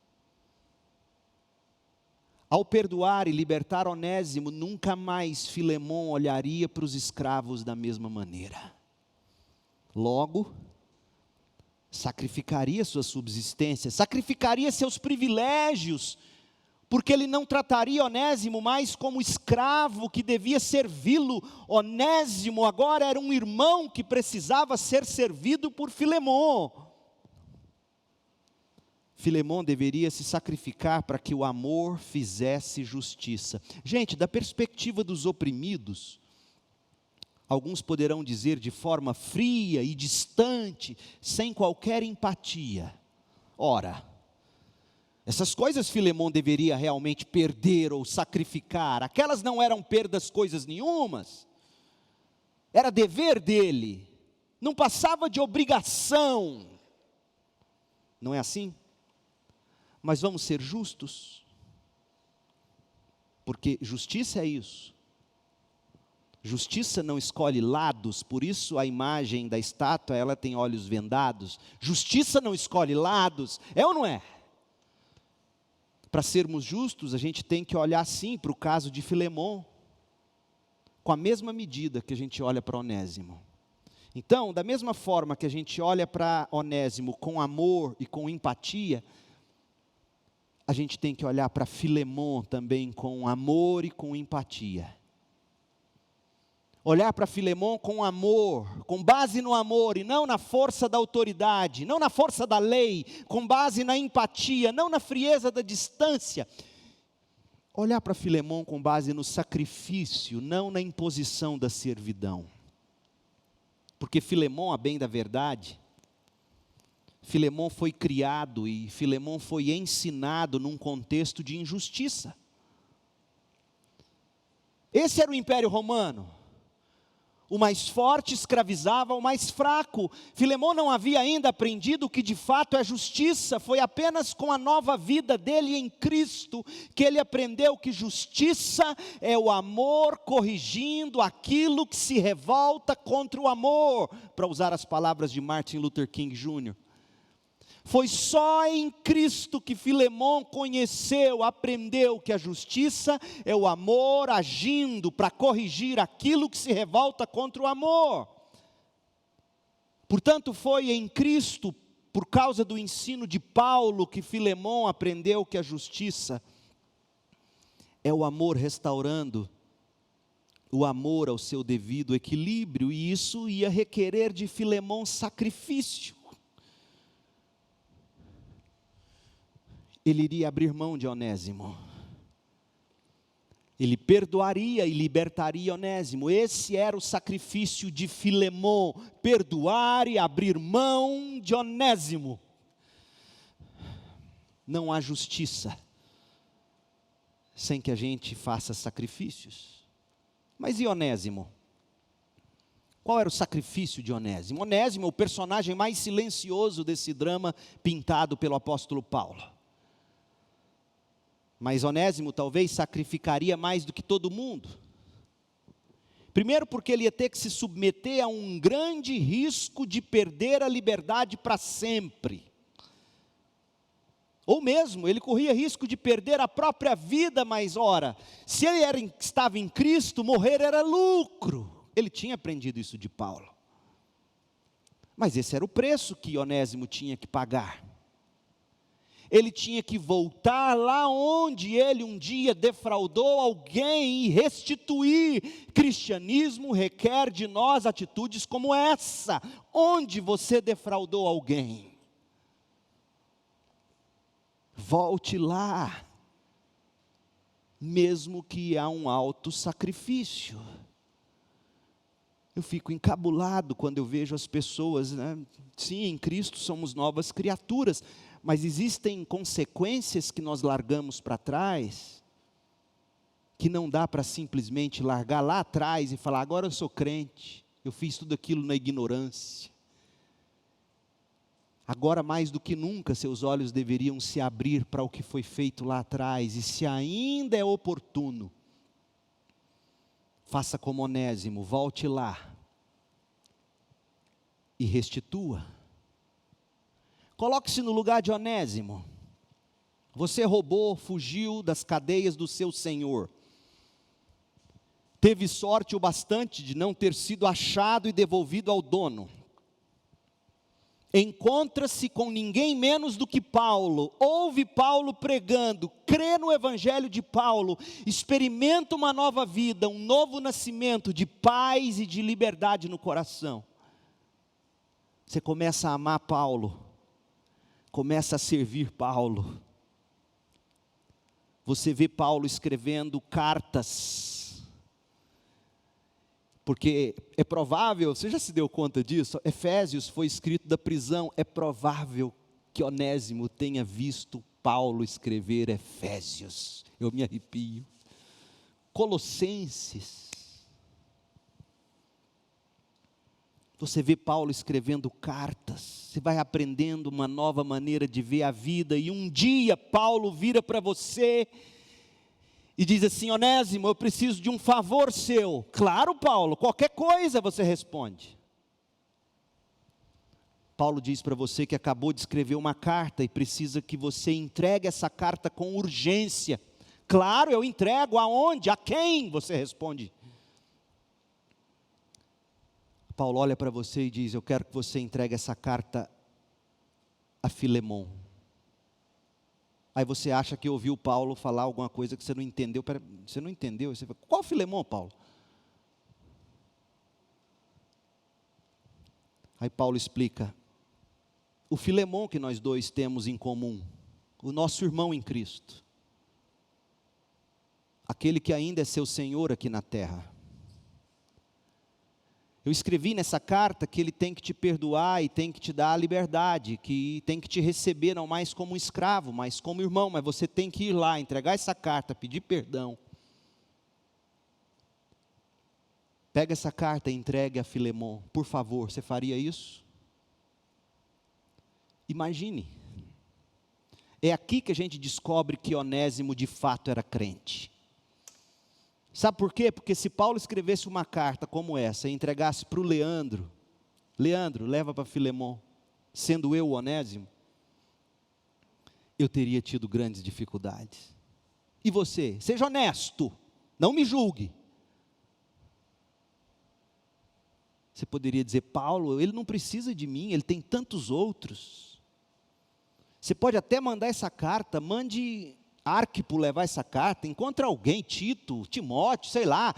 Ao perdoar e libertar Onésimo, nunca mais Filemon olharia para os escravos da mesma maneira. Logo, sacrificaria sua subsistência, sacrificaria seus privilégios, porque ele não trataria Onésimo mais como escravo que devia servi-lo. Onésimo agora era um irmão que precisava ser servido por Filemon. Filemon deveria se sacrificar para que o amor fizesse justiça. Gente, da perspectiva dos oprimidos, alguns poderão dizer de forma fria e distante, sem qualquer empatia: ora, essas coisas Filemon deveria realmente perder ou sacrificar. Aquelas não eram perdas coisas nenhumas. Era dever dele. Não passava de obrigação. Não é assim? Mas vamos ser justos. Porque justiça é isso. Justiça não escolhe lados, por isso a imagem da estátua, ela tem olhos vendados. Justiça não escolhe lados, é ou não é? Para sermos justos, a gente tem que olhar sim para o caso de Filemon, com a mesma medida que a gente olha para Onésimo. Então, da mesma forma que a gente olha para Onésimo com amor e com empatia, a gente tem que olhar para Filemon também com amor e com empatia. Olhar para Filemon com amor, com base no amor e não na força da autoridade, não na força da lei, com base na empatia, não na frieza da distância. Olhar para Filemon com base no sacrifício, não na imposição da servidão. Porque Filemon, a bem da verdade, Filemon foi criado e Filemon foi ensinado num contexto de injustiça. Esse era o Império Romano. O mais forte escravizava o mais fraco. Filemon não havia ainda aprendido o que de fato é justiça. Foi apenas com a nova vida dele em Cristo que ele aprendeu que justiça é o amor corrigindo aquilo que se revolta contra o amor, para usar as palavras de Martin Luther King Jr. Foi só em Cristo que Filemon conheceu, aprendeu que a justiça é o amor agindo para corrigir aquilo que se revolta contra o amor. Portanto, foi em Cristo, por causa do ensino de Paulo, que Filemão aprendeu que a justiça é o amor restaurando o amor ao seu devido equilíbrio, e isso ia requerer de Filemão sacrifício. Ele iria abrir mão de Onésimo. Ele perdoaria e libertaria Onésimo. Esse era o sacrifício de Filemão, perdoar e abrir mão de Onésimo. Não há justiça sem que a gente faça sacrifícios. Mas e Onésimo? Qual era o sacrifício de Onésimo? Onésimo é o personagem mais silencioso desse drama pintado pelo apóstolo Paulo. Mas Onésimo talvez sacrificaria mais do que todo mundo. Primeiro porque ele ia ter que se submeter a um grande risco de perder a liberdade para sempre. Ou mesmo, ele corria risco de perder a própria vida, mas ora, se ele estava em Cristo, morrer era lucro. Ele tinha aprendido isso de Paulo. Mas esse era o preço que Onésimo tinha que pagar. Ele tinha que voltar lá onde ele um dia defraudou alguém e restituir. Cristianismo requer de nós atitudes como essa. Onde você defraudou alguém? Volte lá, mesmo que há um alto sacrifício. Eu fico encabulado quando eu vejo as pessoas, né? Sim, em Cristo somos novas criaturas, mas existem consequências que nós largamos para trás, que não dá para simplesmente largar lá atrás e falar, agora eu sou crente, eu fiz tudo aquilo na ignorância. Agora mais do que nunca seus olhos deveriam se abrir para o que foi feito lá atrás, e se ainda é oportuno, faça como Onésimo, volte lá e restitua. Coloque-se no lugar de Onésimo. Você roubou, fugiu das cadeias do seu senhor. Teve sorte o bastante de não ter sido achado e devolvido ao dono. Encontra-se com ninguém menos do que Paulo, ouve Paulo pregando, crê no evangelho de Paulo, experimenta uma nova vida, um novo nascimento de paz e de liberdade no coração. Você começa a amar Paulo, começa a servir Paulo. Você vê Paulo escrevendo cartas, porque é provável, você já se deu conta disso? Efésios foi escrito da prisão, é provável que Onésimo tenha visto Paulo escrever Efésios, eu me arrepio. Colossenses, você vê Paulo escrevendo cartas, você vai aprendendo uma nova maneira de ver a vida, e um dia Paulo vira para você e diz assim, Onésimo, eu preciso de um favor seu. Claro, Paulo, qualquer coisa você responde. Paulo diz para você que acabou de escrever uma carta e precisa que você entregue essa carta com urgência. Claro, eu entrego, aonde? A quem? Você responde. Paulo olha para você e diz, eu quero que você entregue essa carta a Filemão. Aí você acha que ouviu Paulo falar alguma coisa que você não entendeu. Você não entendeu? Você fala, qual Filemão, Paulo? Aí Paulo explica, o Filemão que nós dois temos em comum, o nosso irmão em Cristo, aquele que ainda é seu Senhor aqui na terra. Eu escrevi nessa carta que ele tem que te perdoar e tem que te dar a liberdade, que tem que te receber não mais como um escravo, mas como irmão, mas você tem que ir lá, entregar essa carta, pedir perdão. Pega essa carta e entregue a Filemão, por favor, você faria isso? Imagine, é aqui que a gente descobre que Onésimo de fato era crente. Sabe por quê? Porque se Paulo escrevesse uma carta como essa e entregasse para o Leandro, Leandro, leva para Filemão, sendo eu o Onésimo, eu teria tido grandes dificuldades. E você? Seja honesto, não me julgue. Você poderia dizer: Paulo, ele não precisa de mim, ele tem tantos outros. Você pode até mandar essa carta, mande Arquipo levar essa carta, encontra alguém, Tito, Timóteo, sei lá,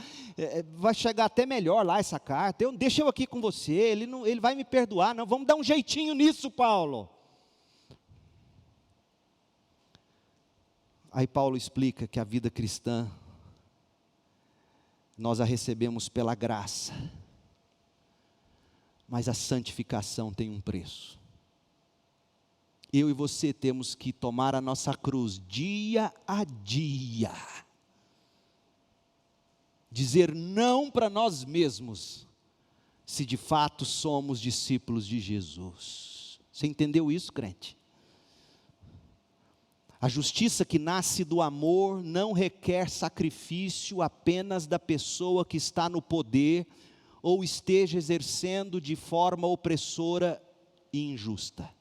vai chegar até melhor lá essa carta, deixa eu aqui com você, ele vai me perdoar, não, vamos dar um jeitinho nisso, Paulo. Aí Paulo explica que a vida cristã, nós a recebemos pela graça, mas a santificação tem um preço. Eu e você temos que tomar a nossa cruz dia a dia, dizer não para nós mesmos, se de fato somos discípulos de Jesus. Você entendeu isso, crente? A justiça que nasce do amor não requer sacrifício apenas da pessoa que está no poder ou esteja exercendo de forma opressora e injusta.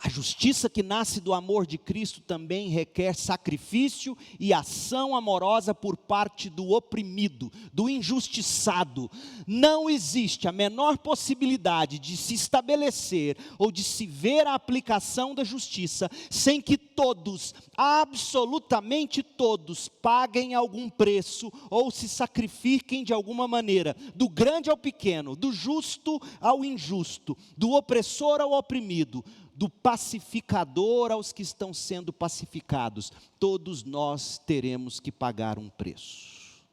A justiça que nasce do amor de Cristo também requer sacrifício e ação amorosa por parte do oprimido, do injustiçado. Não existe a menor possibilidade de se estabelecer ou de se ver a aplicação da justiça sem que todos, absolutamente todos, paguem algum preço ou se sacrifiquem de alguma maneira, do grande ao pequeno, do justo ao injusto, do opressor ao oprimido, do pacificador aos que estão sendo pacificados. Todos nós teremos que pagar um preço.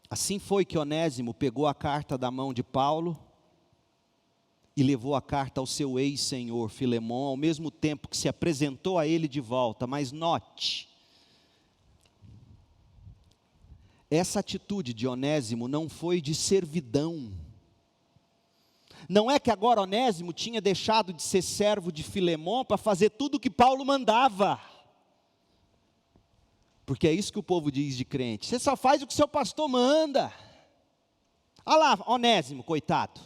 Assim foi que Onésimo pegou a carta da mão de Paulo e levou a carta ao seu ex-senhor Filemon, ao mesmo tempo que se apresentou a ele de volta. Mas note, essa atitude de Onésimo não foi de servidão. Não é que agora Onésimo tinha deixado de ser servo de Filemon para fazer tudo o que Paulo mandava. Porque é isso que o povo diz de crente: você só faz o que seu pastor manda. Olha lá, Onésimo, coitado.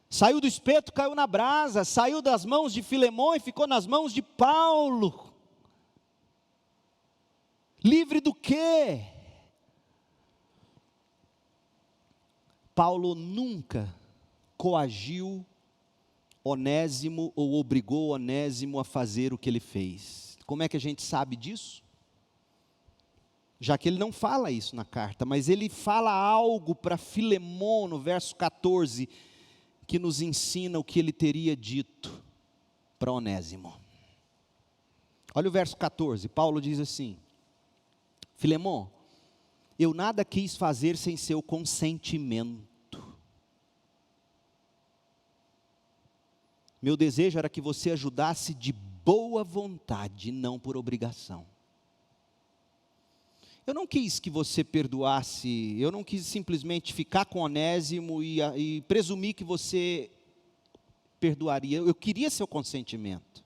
Saiu do espeto, caiu na brasa, saiu das mãos de Filemon e ficou nas mãos de Paulo. Livre do quê? Paulo nunca coagiu Onésimo ou obrigou Onésimo a fazer o que ele fez. Como é que a gente sabe disso? Já que ele não fala isso na carta, mas ele fala algo para Filemon no verso 14, que nos ensina o que ele teria dito para Onésimo. Olha o verso 14, Paulo diz assim: Filemon, eu nada quis fazer sem seu consentimento. Meu desejo era que você ajudasse de boa vontade, não por obrigação. Eu não quis que você perdoasse, eu não quis simplesmente ficar com Onésimo e presumir que você perdoaria. Eu queria seu consentimento.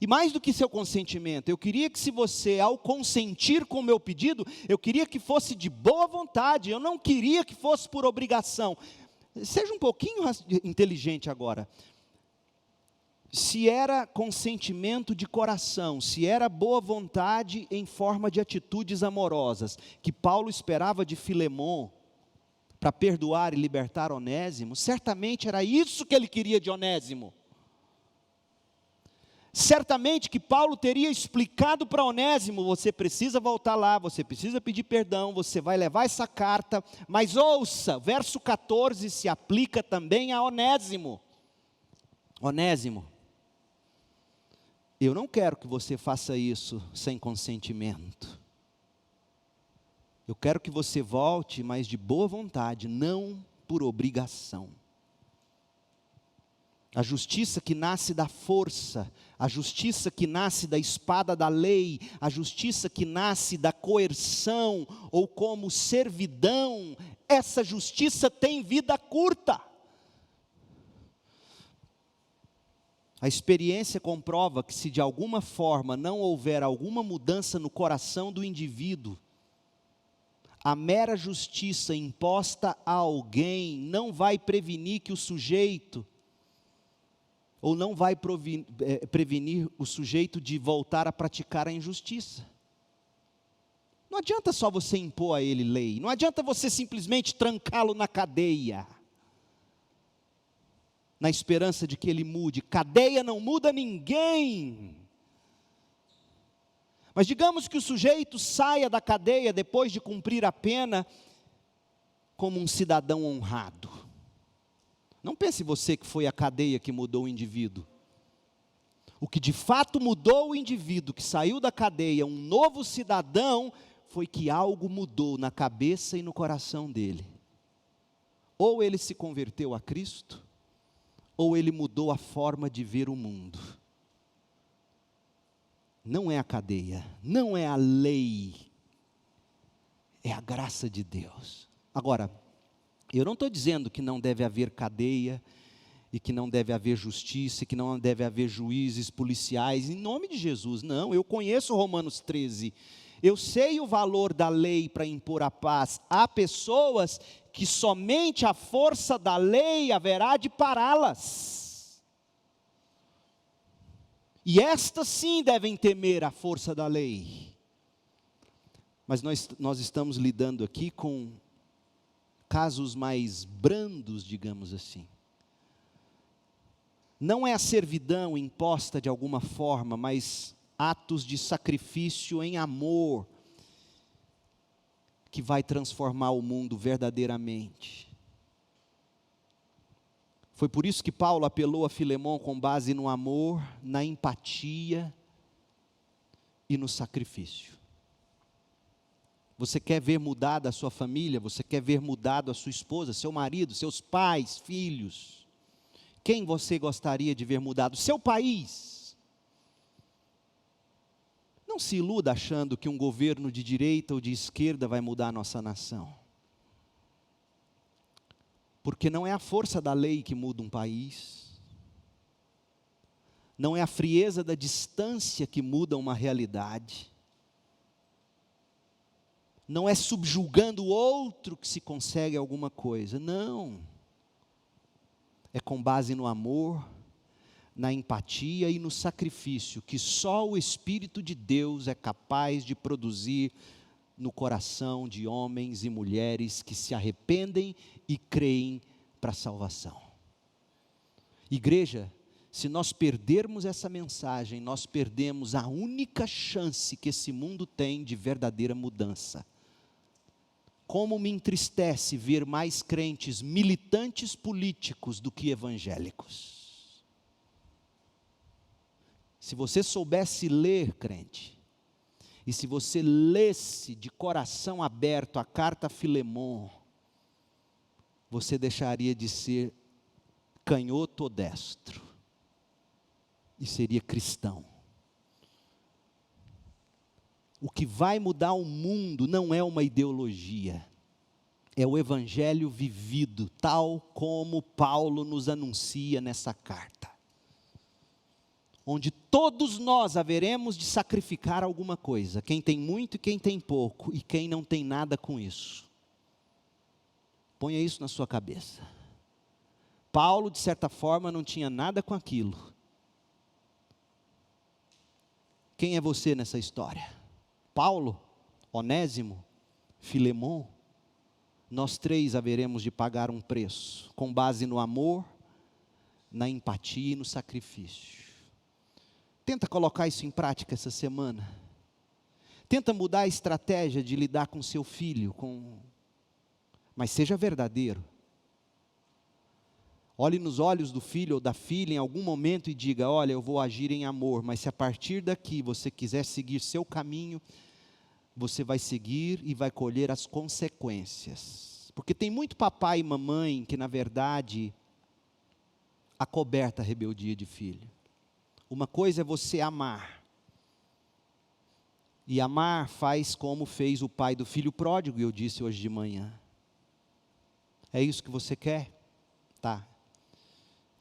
E mais do que seu consentimento, eu queria que, se você, ao consentir com o meu pedido, eu queria que fosse de boa vontade, eu não queria que fosse por obrigação. Seja um pouquinho inteligente agora. Se era consentimento de coração, se era boa vontade em forma de atitudes amorosas, que Paulo esperava de Filemon, para perdoar e libertar Onésimo, certamente era isso que ele queria de Onésimo. Certamente que Paulo teria explicado para Onésimo: você precisa voltar lá, você precisa pedir perdão, você vai levar essa carta, mas ouça, verso 14 se aplica também a Onésimo. Onésimo, eu não quero que você faça isso sem consentimento. Eu quero que você volte, mas de boa vontade, não por obrigação. A justiça que nasce da força, a justiça que nasce da espada da lei, a justiça que nasce da coerção ou como servidão, essa justiça tem vida curta. A experiência comprova que, se de alguma forma não houver alguma mudança no coração do indivíduo, a mera justiça imposta a alguém não vai prevenir que o sujeito, ou não vai prevenir o sujeito de voltar a praticar a injustiça. Não adianta só você impor a ele lei, não adianta você simplesmente trancá-lo na cadeia, na esperança de que ele mude. Cadeia não muda ninguém. Mas digamos que o sujeito saia da cadeia depois de cumprir a pena como um cidadão honrado. Não pense você que foi a cadeia que mudou o indivíduo. O que de fato mudou o indivíduo que saiu da cadeia, um novo cidadão, foi que algo mudou na cabeça e no coração dele. Ou ele se converteu a Cristo, ou ele mudou a forma de ver o mundo. Não é a cadeia, não é a lei, é a graça de Deus. Agora, eu não estou dizendo que não deve haver cadeia, e que não deve haver justiça, e que não deve haver juízes policiais, em nome de Jesus. Não, eu conheço Romanos 13, eu sei o valor da lei para impor a paz. Há pessoas que somente a força da lei haverá de pará-las, e estas sim devem temer a força da lei. Mas nós estamos lidando aqui com casos mais brandos, digamos assim. Não é a servidão imposta de alguma forma, mas atos de sacrifício em amor, que vai transformar o mundo verdadeiramente. Foi por isso que Paulo apelou a Filemão com base no amor, na empatia e no sacrifício. Você quer ver mudada a sua família? Você quer ver mudado a sua esposa, seu marido, seus pais, filhos? Quem você gostaria de ver mudado? Seu país. Não se iluda achando que um governo de direita ou de esquerda vai mudar a nossa nação. Porque não é a força da lei que muda um país. Não é a frieza da distância que muda uma realidade. Não é subjugando o outro que se consegue alguma coisa. Não. É com base no amor, na empatia e no sacrifício, que só o Espírito de Deus é capaz de produzir no coração de homens e mulheres que se arrependem e creem para a salvação. Igreja, se nós perdermos essa mensagem, nós perdemos a única chance que esse mundo tem de verdadeira mudança. Como me entristece ver mais crentes militantes políticos do que evangélicos. Se você soubesse ler, crente, e se você lesse de coração aberto a carta a Filemão, você deixaria de ser canhoto ou destro, e seria cristão. O que vai mudar o mundo não é uma ideologia, é o evangelho vivido, tal como Paulo nos anuncia nessa carta. Onde todos nós haveremos de sacrificar alguma coisa, quem tem muito e quem tem pouco, e quem não tem nada com isso. Ponha isso na sua cabeça. Paulo, de certa forma, não tinha nada com aquilo. Quem é você nessa história? Paulo, Onésimo, Filemão, nós três haveremos de pagar um preço, com base no amor, na empatia e no sacrifício. Tenta colocar isso em prática essa semana. Tenta mudar a estratégia de lidar com seu filho, mas seja verdadeiro. Olhe nos olhos do filho ou da filha em algum momento e diga: olha, eu vou agir em amor, mas se a partir daqui você quiser seguir seu caminho, você vai seguir e vai colher as consequências. Porque tem muito papai e mamãe que, na verdade, acoberta a rebeldia de filho. Uma coisa é você amar. E amar faz como fez o pai do filho pródigo, e eu disse hoje de manhã. É isso que você quer? Tá.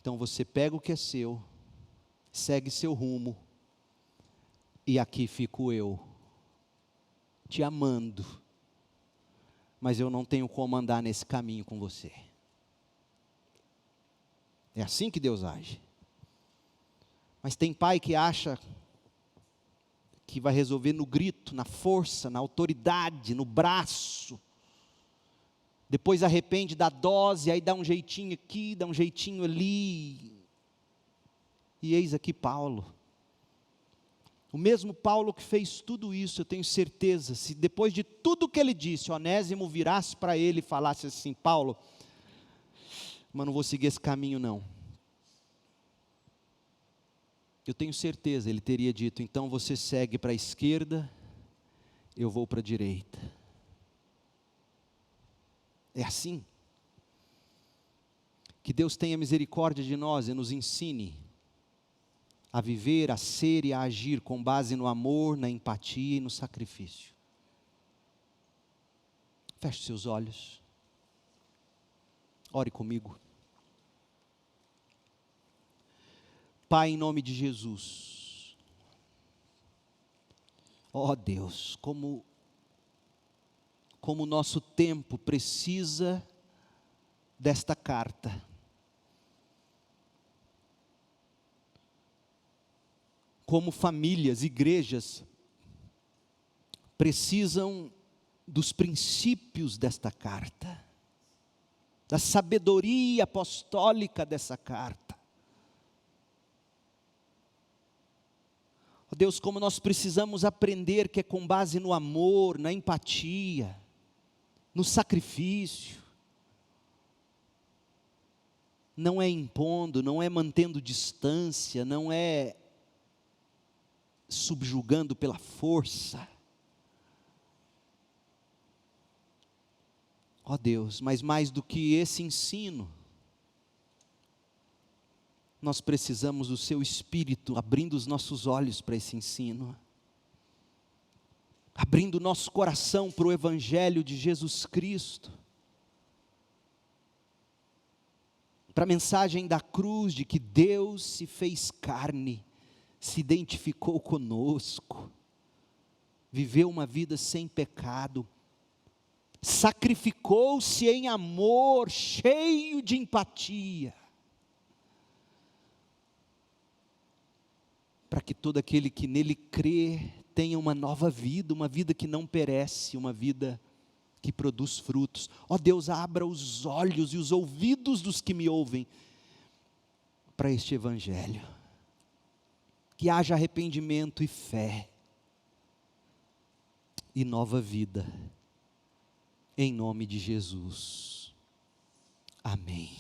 Então você pega o que é seu, segue seu rumo, e aqui fico eu, te amando, mas eu não tenho como andar nesse caminho com você. É assim que Deus age. Mas tem pai que acha que vai resolver no grito, na força, na autoridade, no braço. Depois arrepende da dose, aí dá um jeitinho aqui, dá um jeitinho ali. E eis aqui Paulo. O mesmo Paulo que fez tudo isso, eu tenho certeza, se depois de tudo que ele disse, Onésimo virasse para ele e falasse assim: Paulo, mas não vou seguir esse caminho não. Eu tenho certeza, ele teria dito: então você segue para a esquerda, eu vou para a direita. É assim. Que Deus tenha misericórdia de nós e nos ensine a viver, a ser e a agir com base no amor, na empatia e no sacrifício. Feche seus olhos. Ore comigo. Pai, em nome de Jesus. Ó Deus, como o nosso tempo precisa desta carta. Como famílias, igrejas, precisam dos princípios desta carta, da sabedoria apostólica dessa carta. Ó Deus, como nós precisamos aprender que é com base no amor, na empatia, no sacrifício, não é impondo, não é mantendo distância, não é subjugando pela força. Ó Deus, mas mais do que esse ensino, nós precisamos do Seu Espírito abrindo os nossos olhos para esse ensino, abrindo o nosso coração para o Evangelho de Jesus Cristo, para a mensagem da cruz de que Deus se fez carne, se identificou conosco, viveu uma vida sem pecado, sacrificou-se em amor, cheio de empatia, para que todo aquele que nele crê tenha uma nova vida, uma vida que não perece, uma vida que produz frutos. Ó Deus, abra os olhos e os ouvidos dos que me ouvem para este Evangelho. Que haja arrependimento e fé, e nova vida, em nome de Jesus. Amém.